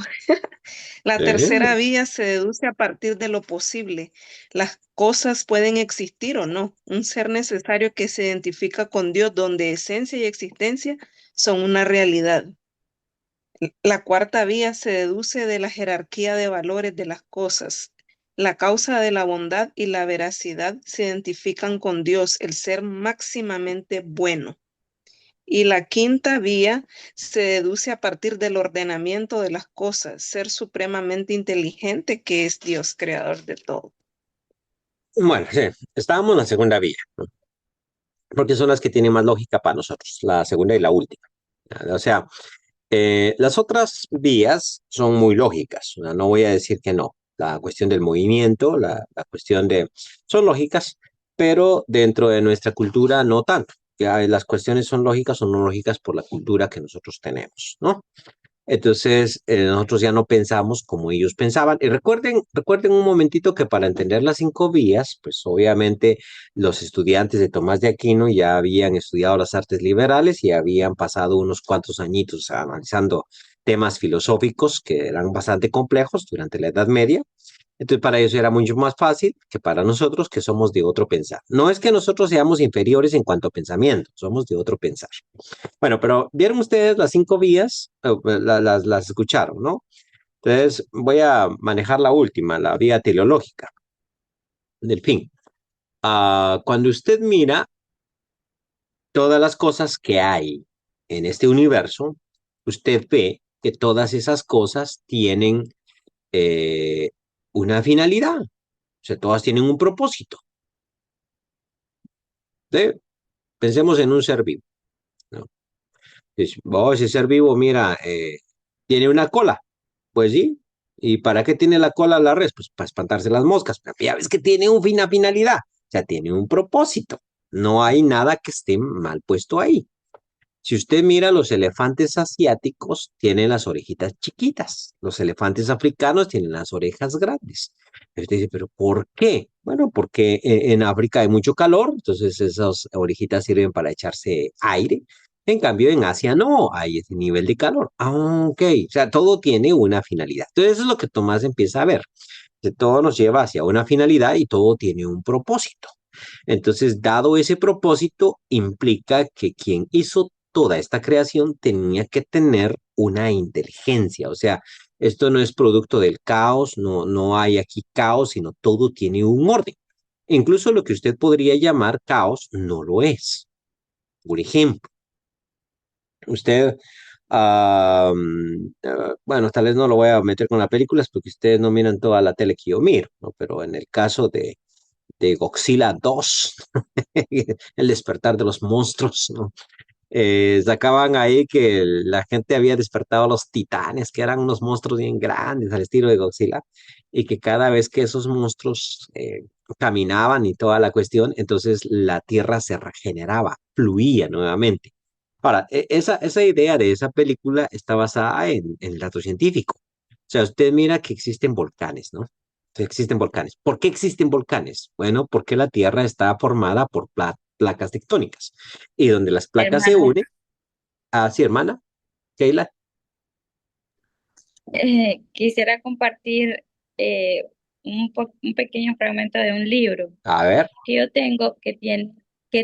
la tercera Sí. vía se deduce a partir de lo posible. Las cosas pueden existir o no. Un ser necesario que se identifica con Dios, donde esencia y existencia son una realidad. La cuarta vía se deduce de la jerarquía de valores de las cosas. La causa de la bondad y la veracidad se identifican con Dios, el ser máximamente bueno. Y la quinta vía se deduce a partir del ordenamiento de las cosas, ser supremamente inteligente, que es Dios, creador de todo. Bueno, sí, estábamos en la segunda vía, ¿no? Porque son las que tienen más lógica para nosotros, la segunda y la última. O sea, las otras vías son muy lógicas, o sea, no voy a decir que no. La cuestión del movimiento, la cuestión de... son lógicas, pero dentro de nuestra cultura no tanto. Ya las cuestiones son lógicas o no lógicas por la cultura que nosotros tenemos, ¿no? Entonces, nosotros ya no pensamos como ellos pensaban. Y recuerden un momentito que para entender las 5 vías, pues obviamente los estudiantes de Tomás de Aquino ya habían estudiado las artes liberales y habían pasado unos cuantos añitos analizando temas filosóficos que eran bastante complejos durante la Edad Media. Entonces, para ellos era mucho más fácil que para nosotros que somos de otro pensar. No es que nosotros seamos inferiores en cuanto a pensamiento, somos de otro pensar. Bueno, pero vieron ustedes las 5 vías. Las escucharon, ¿no? Entonces voy a manejar la última, la vía teleológica del fin. Cuando usted mira todas las cosas que hay en este universo, usted ve que todas esas cosas tienen eh, una finalidad, o sea, todas tienen un propósito. ¿Sí? Pensemos en un ser vivo, ¿no? Ese ser vivo, mira, tiene una cola. Pues sí. ¿Y para qué tiene la cola la res? Pues para espantarse las moscas. Pero ya ves que tiene una finalidad. O sea, tiene un propósito. No hay nada que esté mal puesto ahí. Si usted mira, los elefantes asiáticos tienen las orejitas chiquitas. Los elefantes africanos tienen las orejas grandes. Y usted dice, ¿pero por qué? Bueno, porque en África hay mucho calor, entonces esas orejitas sirven para echarse aire. En cambio, en Asia no, hay ese nivel de calor. Ah, ok, o sea, todo tiene una finalidad. Entonces, eso es lo que Tomás empieza a ver, que todo nos lleva hacia una finalidad y todo tiene un propósito. Entonces, dado ese propósito, implica que quien hizo toda esta creación tenía que tener una inteligencia. O sea, esto no es producto del caos, no, no hay aquí caos, sino todo tiene un orden. Incluso lo que usted podría llamar caos no lo es. Por ejemplo, usted, bueno, tal vez no lo voy a meter con las películas porque ustedes no miran toda la tele que yo miro, ¿no? Pero en el caso de Godzilla 2, el despertar de los monstruos, ¿no? Sacaban ahí que la gente había despertado a los titanes, que eran unos monstruos bien grandes al estilo de Godzilla, y que cada vez que esos monstruos caminaban y toda la cuestión, entonces la tierra se regeneraba, fluía nuevamente. Ahora, esa idea de esa película está basada en el dato científico. O sea, usted mira que existen volcanes, ¿no? Existen volcanes. ¿Por qué existen volcanes? Bueno, porque la Tierra está formada por placas tectónicas. Y donde las placas se Hermano, unen, sí, hermana, Keila. Quisiera compartir un pequeño fragmento de un libro A ver, que yo tengo que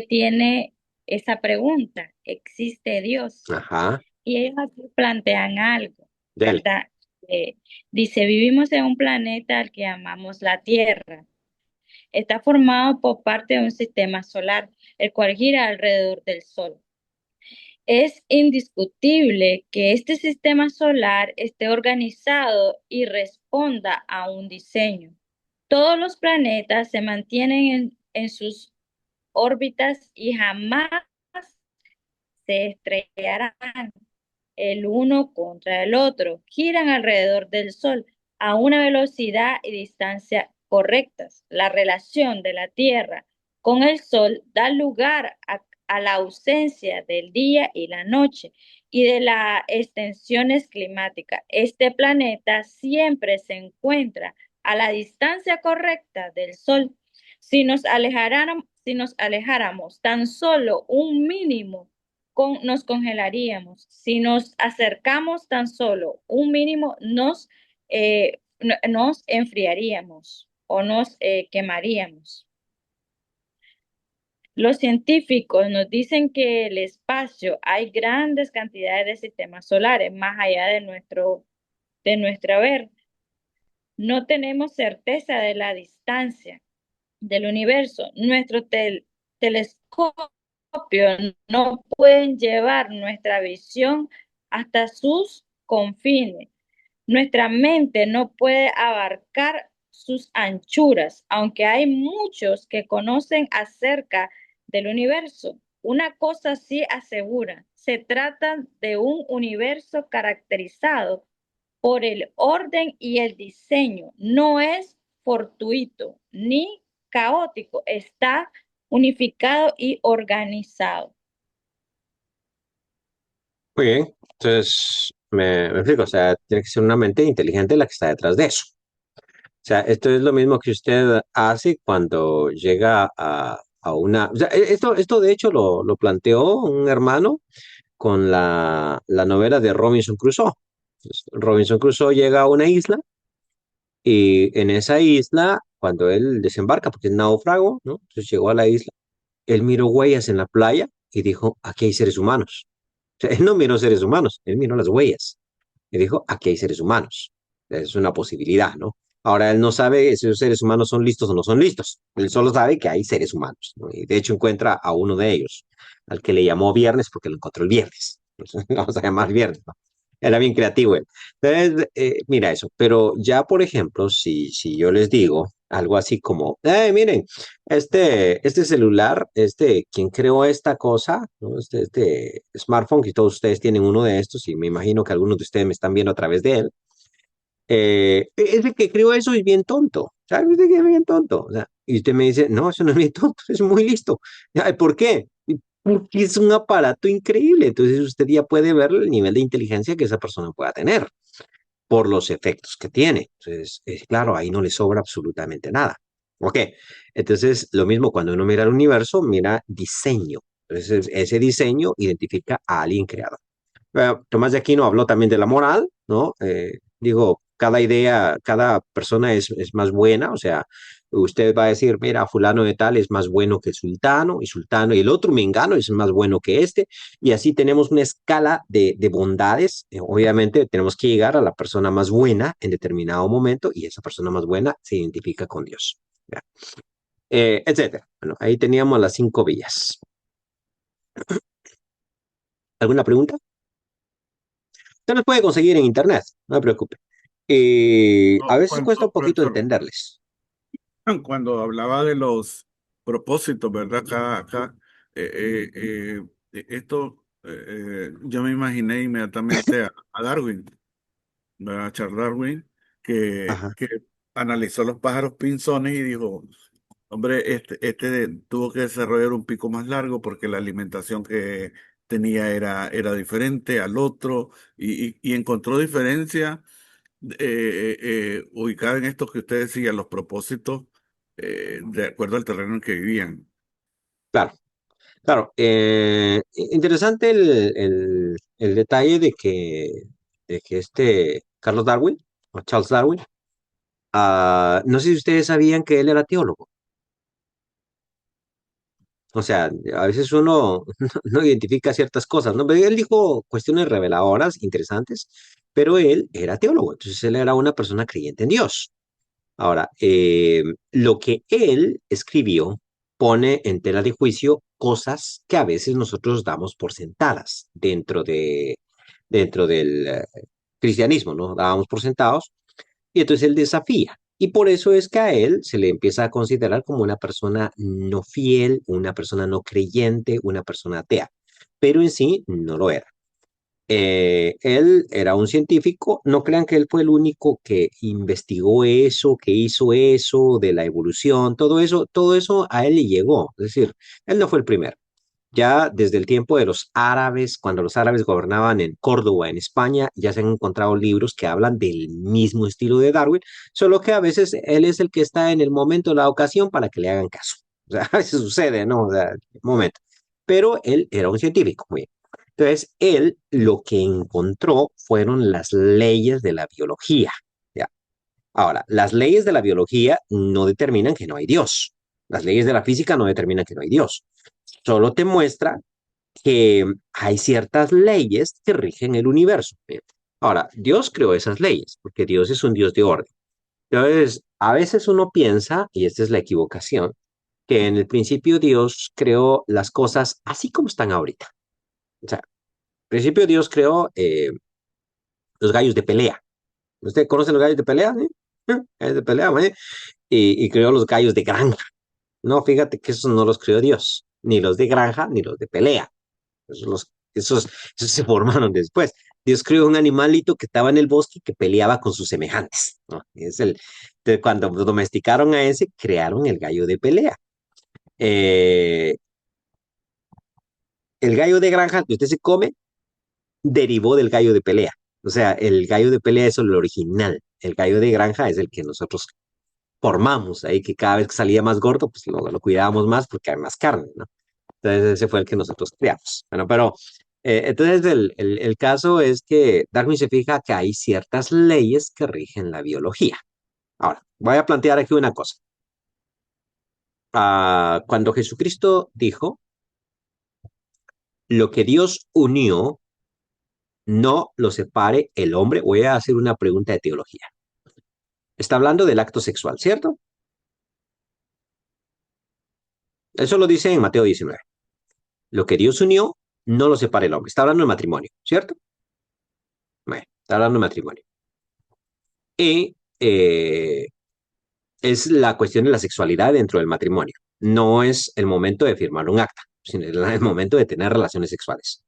tiene esa pregunta, ¿existe Dios? ajá, Y ellos aquí plantean algo, dele. ¿verdad? Eh, Dice, vivimos en un planeta al que llamamos la Tierra. Está formado por parte de un sistema solar, el cual gira alrededor del Sol. Es indiscutible que este sistema solar esté organizado y responda a un diseño. Todos los planetas se mantienen en sus órbitas y jamás se estrellarán el uno contra el otro. Giran alrededor del Sol a una velocidad y distancia correctas. La relación de la Tierra con el Sol da lugar a la ausencia del día y la noche y de las extensiones climáticas. Este planeta siempre se encuentra a la distancia correcta del Sol. Si nos alejáramos tan solo un mínimo, nos congelaríamos. Si nos acercamos tan solo un mínimo, nos enfriaríamos o nos quemaríamos. Los científicos nos dicen que el espacio hay grandes cantidades de sistemas solares más allá de nuestra ver. No tenemos certeza de la distancia del universo. Nuestros telescopios no pueden llevar nuestra visión hasta sus confines. Nuestra mente no puede abarcar sus anchuras, aunque hay muchos que conocen acerca del universo. Una cosa sí asegura, se trata de un universo caracterizado por el orden y el diseño. No es fortuito ni caótico, está unificado y organizado. Muy bien. Entonces, me explico, o sea, tiene que ser una mente inteligente la que está detrás de eso. O sea, esto es lo mismo que usted hace cuando llega a una... O sea, esto de hecho lo planteó un hermano con la novela de Robinson Crusoe. Entonces, Robinson Crusoe llega a una isla y en esa isla, cuando él desembarca, porque es náufrago, ¿no? Entonces llegó a la isla, él miró huellas en la playa y dijo, aquí hay seres humanos. O sea, él no miró seres humanos, él miró las huellas y dijo, aquí hay seres humanos. Es una posibilidad, ¿no? Ahora él no sabe si esos seres humanos son listos o no son listos. Él solo sabe que hay seres humanos, ¿no? Y de hecho encuentra a uno de ellos, al que le llamó Viernes porque lo encontró el viernes. Vamos a llamar Viernes, ¿no? Era bien creativo él. Entonces, mira eso. Pero ya, por ejemplo, si yo les digo algo así como, miren, este celular, ¿quién creó esta cosa? ¿No? Este smartphone, que todos ustedes tienen uno de estos y me imagino que algunos de ustedes me están viendo a través de él. Es el que creó eso es bien tonto. ¿Sabe usted que es bien tonto? O sea, y usted me dice, no, eso no es bien tonto, es muy listo. Ay, ¿por qué? Porque es un aparato increíble. Entonces usted ya puede ver el nivel de inteligencia que esa persona pueda tener por los efectos que tiene. Entonces, claro, ahí no le sobra absolutamente nada. Ok, entonces lo mismo cuando uno mira el universo, mira diseño. Entonces, ese diseño identifica a alguien creador. Tomás de Aquino habló también de la moral, ¿no? Digo, cada idea, cada persona es más buena, o sea, usted va a decir, mira, fulano de tal es más bueno que sultano, y el otro mengano es más bueno que este, y así tenemos una escala de bondades. Obviamente tenemos que llegar a la persona más buena en determinado momento, y esa persona más buena se identifica con Dios, ¿ya? Etcétera. Bueno, ahí teníamos las 5 vías. ¿Alguna pregunta? Usted las puede conseguir en internet, no se preocupe. A No, veces cuesta un cuando, poquito profesor, entenderles. cuando hablaba de los propósitos, ¿verdad? Acá, yo me imaginé inmediatamente a Darwin, ¿verdad? A Charles Darwin, Ajá, que analizó los pájaros pinzones y dijo, hombre, este tuvo que desarrollar un pico más largo porque la alimentación que tenía era diferente al otro y encontró diferencia ubicada en esto que usted decía, los propósitos de acuerdo al terreno en que vivían. claro, claro. Interesante el detalle de que Carlos Darwin, o Charles Darwin. No sé si ustedes sabían que él era teólogo. O sea, a veces uno no identifica ciertas cosas, ¿no? Pero él dijo cuestiones reveladoras, interesantes, pero él era teólogo, entonces él era una persona creyente en Dios. Ahora, lo que él escribió pone en tela de juicio cosas que a veces nosotros damos por sentadas dentro del cristianismo, ¿no? Dábamos por sentados y entonces él desafía. Y por eso es que a él se le empieza a considerar como una persona no fiel, una persona no creyente, una persona atea. Pero en sí no lo era. Él era un científico, no crean que él fue el único que investigó eso, que hizo eso, de la evolución, todo eso a él le llegó. Es decir, él no fue el primero. Ya desde el tiempo de los árabes, cuando los árabes gobernaban en Córdoba, en España, ya se han encontrado libros que hablan del mismo estilo de Darwin, solo que a veces él es el que está en el momento, la ocasión para que le hagan caso. O sea, a veces sucede, ¿no? O sea, momento. Pero él era un científico, muy bien. Entonces, él lo que encontró fueron las leyes de la biología. ¿Ya? Ahora, las leyes de la biología no determinan que no hay Dios. Las leyes de la física no determinan que no hay Dios. Solo te muestra que hay ciertas leyes que rigen el universo. Bien. Ahora, Dios creó esas leyes, porque Dios es un Dios de orden. Entonces, a veces uno piensa, y esta es la equivocación, que en el principio Dios creó las cosas así como están ahorita. O sea, al principio Dios creó los gallos de pelea. ¿Usted conoce los gallos de pelea? ¿Sí? Gallos de pelea, ¿eh? Y creó los gallos de granja. No, fíjate que esos no los creó Dios, ni los de granja, ni los de pelea. Esos se formaron después. Dios creó un animalito que estaba en el bosque y que peleaba con sus semejantes, ¿no? Entonces, cuando domesticaron a ese, crearon el gallo de pelea. Eh, el gallo de granja que usted se come derivó del gallo de pelea. O sea, el gallo de pelea es el original. El gallo de granja es el que nosotros formamos ahí, que cada vez que salía más gordo, pues lo cuidábamos más porque hay más carne, ¿no? Entonces ese fue el que nosotros creamos. Bueno, pero entonces el caso es que Darwin se fija que hay ciertas leyes que rigen la biología. Ahora, voy a plantear aquí una cosa. Cuando Jesucristo dijo, lo que Dios unió, no lo separe el hombre, voy a hacer una pregunta de teología. Está hablando del acto sexual, ¿cierto? Eso lo dice en Mateo 19. Lo que Dios unió, no lo separe el hombre. Está hablando de matrimonio, ¿cierto? Bueno, está hablando de matrimonio. Y es la cuestión de la sexualidad dentro del matrimonio. No es el momento de firmar un acta, sino el momento de tener relaciones sexuales.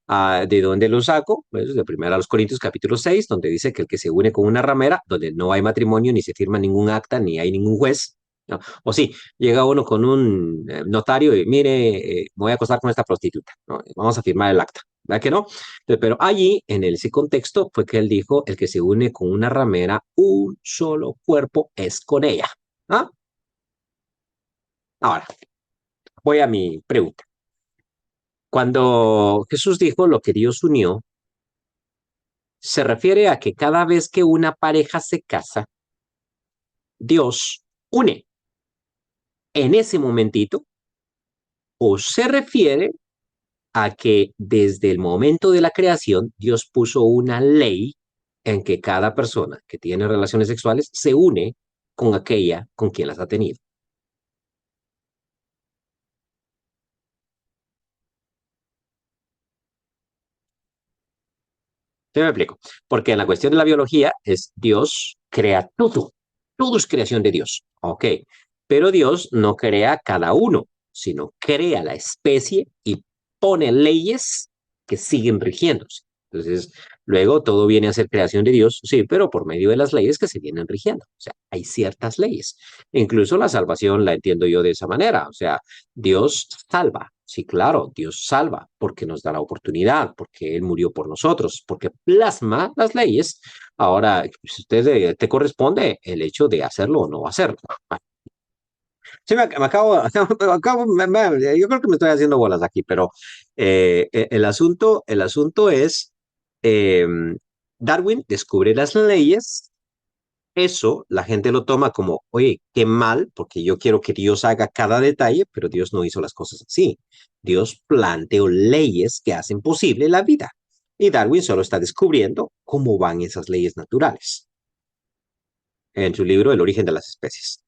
¿De dónde lo saco? Pues de 1 Corintios capítulo 6, donde dice que el que se une con una ramera, donde no hay matrimonio, ni se firma ningún acta, ni hay ningún juez. ¿No? O sí, llega uno con un notario y mire, me voy a acostar con esta prostituta, ¿no? Vamos a firmar el acta. ¿Verdad que no? Pero allí, en ese contexto, fue que él dijo, el que se une con una ramera, un solo cuerpo es con ella. ¿Ah? Ahora, voy a mi pregunta. Cuando Jesús dijo lo que Dios unió, se refiere a que cada vez que una pareja se casa, Dios une en ese momentito, o se refiere a que desde el momento de la creación, Dios puso una ley en que cada persona que tiene relaciones sexuales se une con aquella con quien las ha tenido. ¿Se me explico? Porque en la cuestión de la biología es Dios crea todo. Todo es creación de Dios. Ok. Pero Dios no crea cada uno, sino crea la especie y pone leyes que siguen rigiéndose. Entonces, luego todo viene a ser creación de Dios, sí, pero por medio de las leyes que se vienen rigiendo. O sea, hay ciertas leyes. Incluso la salvación la entiendo yo de esa manera. O sea, Dios salva. Sí, claro, Dios salva porque nos da la oportunidad, porque Él murió por nosotros, porque plasma las leyes. Ahora, si usted te corresponde el hecho de hacerlo o no hacerlo. Bueno, sí, me acabo, yo creo que me estoy haciendo bolas aquí, pero el asunto es, eh, Darwin descubre las leyes. Eso la gente lo toma como, oye, qué mal, porque yo quiero que Dios haga cada detalle, pero Dios no hizo las cosas así. Dios planteó leyes que hacen posible la vida. Y Darwin solo está descubriendo cómo van esas leyes naturales en su libro El origen de las especies.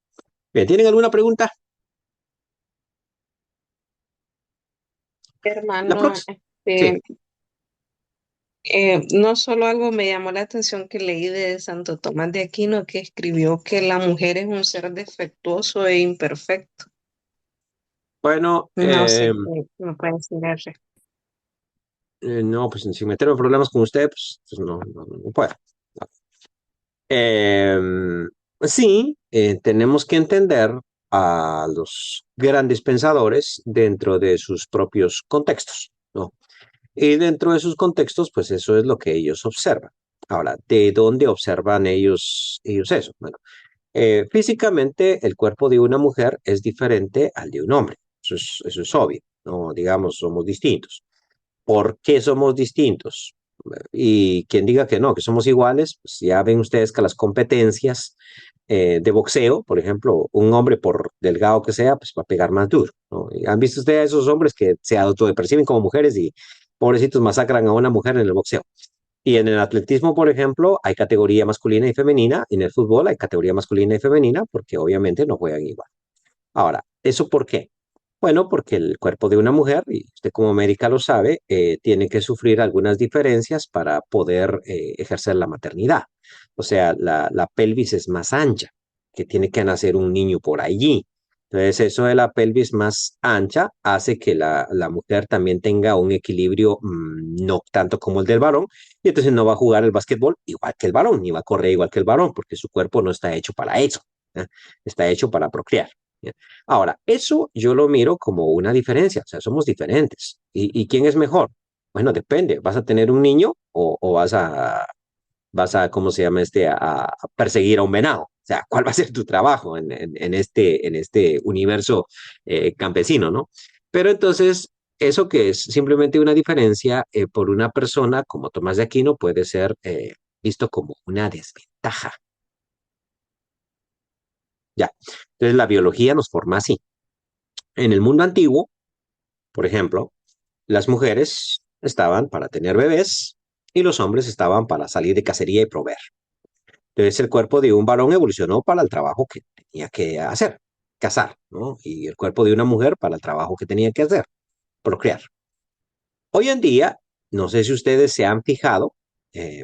Bien, ¿tienen alguna pregunta? La Hermano, próxima. Sí. no solo algo me llamó la atención que leí de Santo Tomás de Aquino, que escribió que la mujer es un ser defectuoso e imperfecto. Bueno, No sé qué me puede decir al respecto. no, pues sin meterme en problemas con usted, pues no puedo. Eh, sí, tenemos que entender a los grandes pensadores dentro de sus propios contextos, ¿no? Y dentro de sus contextos, pues eso es lo que ellos observan. Ahora, ¿de dónde observan ellos eso? Bueno, físicamente el cuerpo de una mujer es diferente al de un hombre. Eso es obvio, ¿no? Digamos, somos distintos. ¿Por qué somos distintos? Y quien diga que no, que somos iguales, pues ya ven ustedes que las competencias de boxeo, por ejemplo, un hombre por delgado que sea, pues va a pegar más duro, ¿no? Y ¿han visto ustedes a esos hombres que se autoperciben como mujeres y pobrecitos masacran a una mujer en el boxeo? Y en el atletismo, por ejemplo, hay categoría masculina y femenina. En el fútbol hay categoría masculina y femenina porque obviamente no juegan igual. Ahora, ¿eso por qué? Bueno, porque el cuerpo de una mujer, y usted como médica lo sabe, tiene que sufrir algunas diferencias para poder ejercer la maternidad. O sea, la pelvis es más ancha, que tiene que nacer un niño por allí. Entonces, eso de la pelvis más ancha hace que la mujer también tenga un equilibrio no tanto como el del varón, y entonces no va a jugar el básquetbol igual que el varón, ni va a correr igual que el varón, porque su cuerpo no está hecho para eso, ¿eh? Está hecho para procrear. ¿Ya? Ahora, eso yo lo miro como una diferencia, o sea, somos diferentes. ¿Y quién es mejor? Bueno, depende. ¿Vas a tener un niño o vas a, ¿cómo se llama a perseguir a un venado? O sea, ¿cuál va a ser tu trabajo en este universo campesino, ¿no? Pero entonces, eso que es simplemente una diferencia por una persona como Tomás de Aquino puede ser visto como una desventaja. Ya. Entonces, la biología nos forma así. En el mundo antiguo, por ejemplo, las mujeres estaban para tener bebés y los hombres estaban para salir de cacería y proveer. Entonces el cuerpo de un varón evolucionó para el trabajo que tenía que hacer, cazar, ¿no? Y el cuerpo de una mujer para el trabajo que tenía que hacer, procrear. Hoy en día, no sé si ustedes se han fijado eh,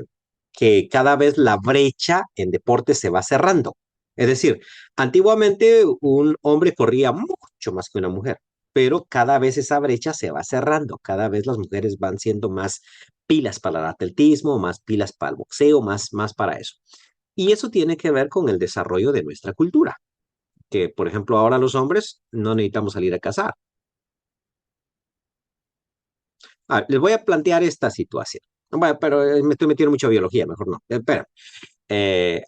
que cada vez la brecha en deporte se va cerrando. Es decir, antiguamente un hombre corría mucho más que una mujer, pero cada vez esa brecha se va cerrando. Cada vez las mujeres van siendo más pilas para el atletismo, más pilas para el boxeo, más para eso. Y eso tiene que ver con el desarrollo de nuestra cultura, que por ejemplo ahora los hombres no necesitamos salir a cazar. Les voy a plantear esta situación. Bueno, pero me estoy metiendo mucho biología, mejor no. Espera,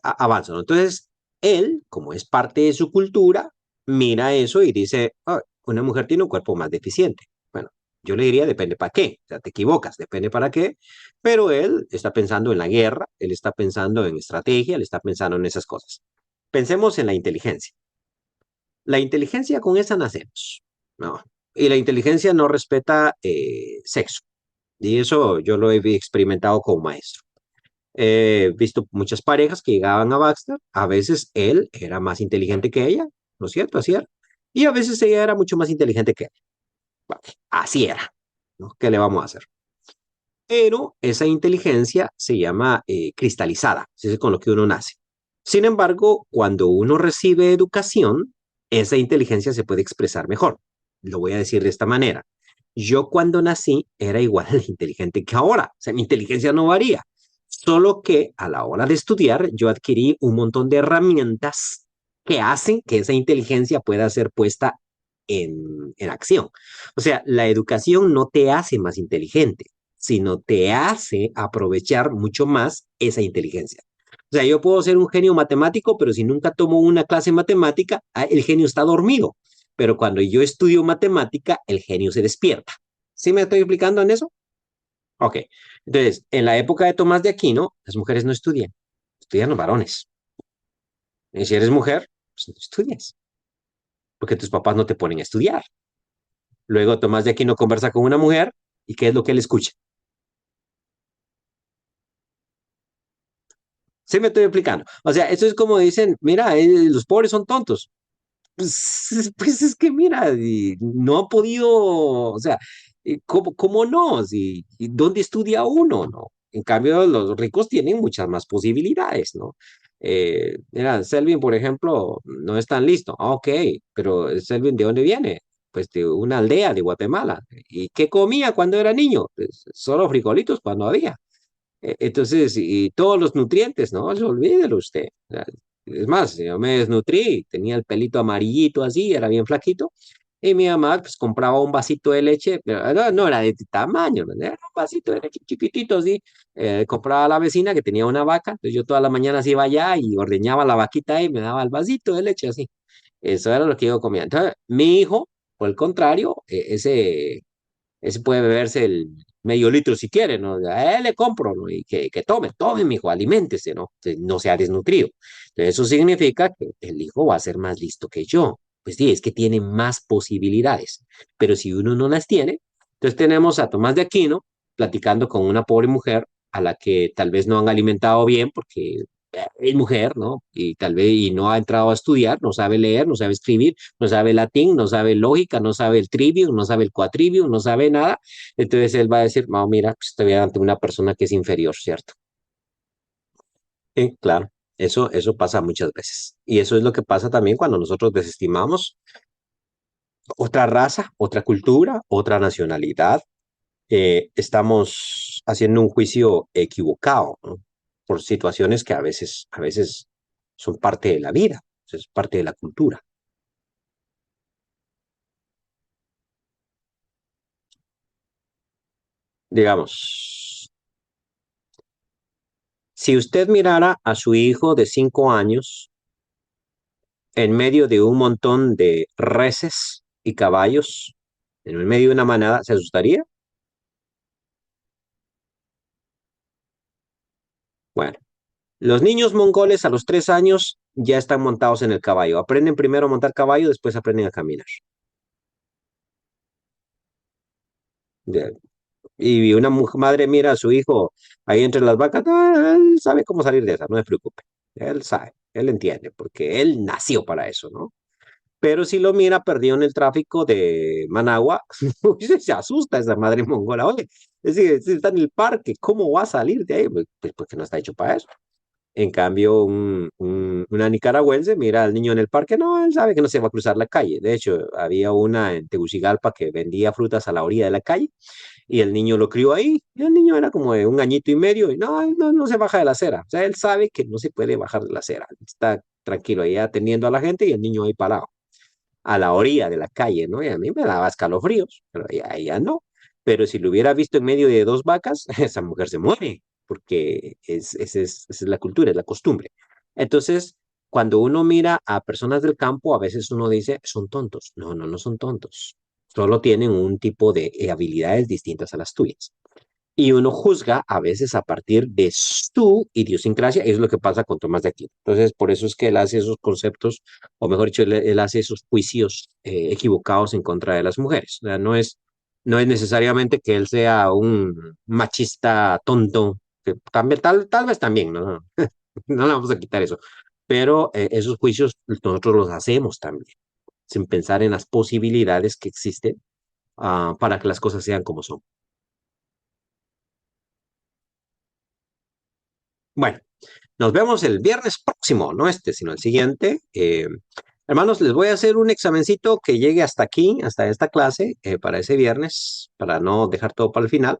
avanzo, ¿no? Entonces, él, como es parte de su cultura, mira eso y dice, "Ah, una mujer tiene un cuerpo más deficiente". Bueno, yo le diría, depende para qué. O sea, te equivocas, depende para qué. Pero él está pensando en la guerra, él está pensando en estrategia, él está pensando en esas cosas. Pensemos en la inteligencia. La inteligencia con esa nacemos, ¿no? Y la inteligencia no respeta sexo. Y eso yo lo he experimentado como maestro. He visto muchas parejas que llegaban a Baxter, a veces él era más inteligente que ella, ¿no es cierto? Así era. Y a veces ella era mucho más inteligente que él. Bueno, así era, ¿no? ¿Qué le vamos a hacer? Pero esa inteligencia se llama cristalizada, así es con lo que uno nace. Sin embargo, cuando uno recibe educación, esa inteligencia se puede expresar mejor. Lo voy a decir de esta manera. Yo cuando nací era igual de inteligente que ahora, o sea, mi inteligencia no varía, solo que a la hora de estudiar yo adquirí un montón de herramientas que hacen que esa inteligencia pueda ser puesta en acción. O sea, la educación no te hace más inteligente, sino te hace aprovechar mucho más esa inteligencia. O sea, yo puedo ser un genio matemático, pero si nunca tomo una clase de matemática, el genio está dormido. Pero cuando yo estudio matemática, el genio se despierta. ¿Sí me estoy explicando en eso? Ok, entonces, en la época de Tomás de Aquino, las mujeres no estudian, estudian los varones. Y si eres mujer, pues no estudias, porque tus papás no te ponen a estudiar. Luego Tomás de Aquino conversa con una mujer y ¿qué es lo que él escucha? Sí me estoy explicando. O sea, eso es como dicen, mira, los pobres son tontos. Pues es que mira, y no ha podido, o sea, cómo no? ¿Y dónde estudia uno, no? En cambio, los ricos tienen muchas más posibilidades, ¿no? Mira, Selvin, por ejemplo, no es tan listo. Ah, ok, pero Selvin, ¿de dónde viene? Pues de una aldea de Guatemala. ¿Y qué comía cuando era niño? Pues solo frijolitos cuando había. Entonces, y todos los nutrientes, ¿no? Olvídelo usted. O sea, es más, yo me desnutrí, tenía el pelito amarillito así, era bien flaquito, y mi mamá pues compraba un vasito de leche, pero no era de este tamaño, ¿no? Era un vasito de leche chiquitito así, compraba a la vecina que tenía una vaca, entonces yo todas las mañanas iba allá y ordeñaba la vaquita y me daba el vasito de leche así. Eso era lo que yo comía. Entonces, mi hijo, por el contrario, ese puede beberse el medio litro si quiere, ¿no? A él le compro, ¿no? Y que tome, mijo, aliméntese, ¿no? Que no sea desnutrido. Entonces, eso significa que el hijo va a ser más listo que yo. Pues sí, es que tiene más posibilidades. Pero si uno no las tiene, entonces tenemos a Tomás de Aquino platicando con una pobre mujer a la que tal vez no han alimentado bien porque es mujer, ¿no? Y tal vez y no ha entrado a estudiar, no sabe leer, no sabe escribir, no sabe latín, no sabe lógica, no sabe el trivium, no sabe el quadrivium, no sabe nada. Entonces él va a decir, no, mira, pues estoy ante una persona que es inferior, ¿cierto? Sí, claro, eso pasa muchas veces. Y eso es lo que pasa también cuando nosotros desestimamos otra raza, otra cultura, otra nacionalidad. Estamos haciendo un juicio equivocado, ¿no? Por situaciones que a veces son parte de la vida, es parte de la cultura. Digamos, si usted mirara a su hijo de 5 años en medio de un montón de reses y caballos, en el medio de una manada, ¿se asustaría? Bueno, los niños mongoles a los 3 años ya están montados en el caballo. Aprenden primero a montar caballo, después aprenden a caminar. Ya. Y una madre mira a su hijo ahí entre las vacas, "No, él sabe cómo salir de esa, no se preocupe. Él sabe, él entiende, porque él nació para eso, ¿no? Pero si lo mira perdido en el tráfico de Managua, se asusta esa madre mongola. Oye, es decir, si está en el parque, ¿cómo va a salir de ahí? Pues porque no está hecho para eso. En cambio, una nicaragüense mira al niño en el parque, no, él sabe que no se va a cruzar la calle. De hecho, había una en Tegucigalpa que vendía frutas a la orilla de la calle y el niño lo crió ahí. Y el niño era como de 1 añito y medio y no se baja de la acera. O sea, él sabe que no se puede bajar de la acera. Está tranquilo ahí atendiendo a la gente y el niño ahí parado a la orilla de la calle, ¿no? Y a mí me daba escalofríos, pero ella no. Pero si lo hubiera visto en medio de dos vacas, esa mujer se muere, porque esa es la cultura, es la costumbre. Entonces, cuando uno mira a personas del campo, a veces uno dice, son tontos. No son tontos. Solo tienen un tipo de habilidades distintas a las tuyas. Y uno juzga a veces a partir de su idiosincrasia, y es lo que pasa con Tomás de Aquino. Entonces, por eso es que él hace esos conceptos, o mejor dicho, él hace esos juicios equivocados en contra de las mujeres. O sea, no es necesariamente que él sea un machista tonto, que también, tal vez también, ¿no? No le vamos a quitar eso. Pero esos juicios nosotros los hacemos también, sin pensar en las posibilidades que existen para que las cosas sean como son. Bueno. Nos vemos el viernes próximo, no este, sino el siguiente. Hermanos, les voy a hacer un examencito que llegue hasta aquí, hasta esta clase, para ese viernes, para no dejar todo para el final.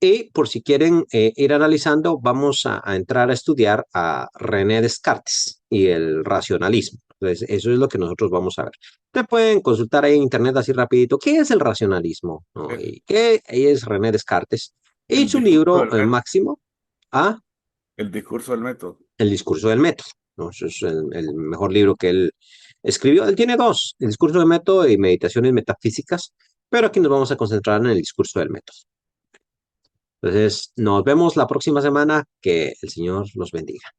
Y por si quieren ir analizando, vamos a entrar a estudiar a René Descartes y el racionalismo. Entonces, eso es lo que nosotros vamos a ver. Ustedes pueden consultar ahí en internet así rapidito, ¿qué es el racionalismo? ¿No? El, ¿Y qué es René Descartes? Y el su discurso libro del método. máximo. ¿Ah? El discurso del método. El discurso del método, ¿no? Ese es el mejor libro que él escribió. Él tiene dos, el discurso del método y meditaciones metafísicas, pero aquí nos vamos a concentrar en el discurso del método. Entonces, nos vemos la próxima semana. Que el Señor los bendiga.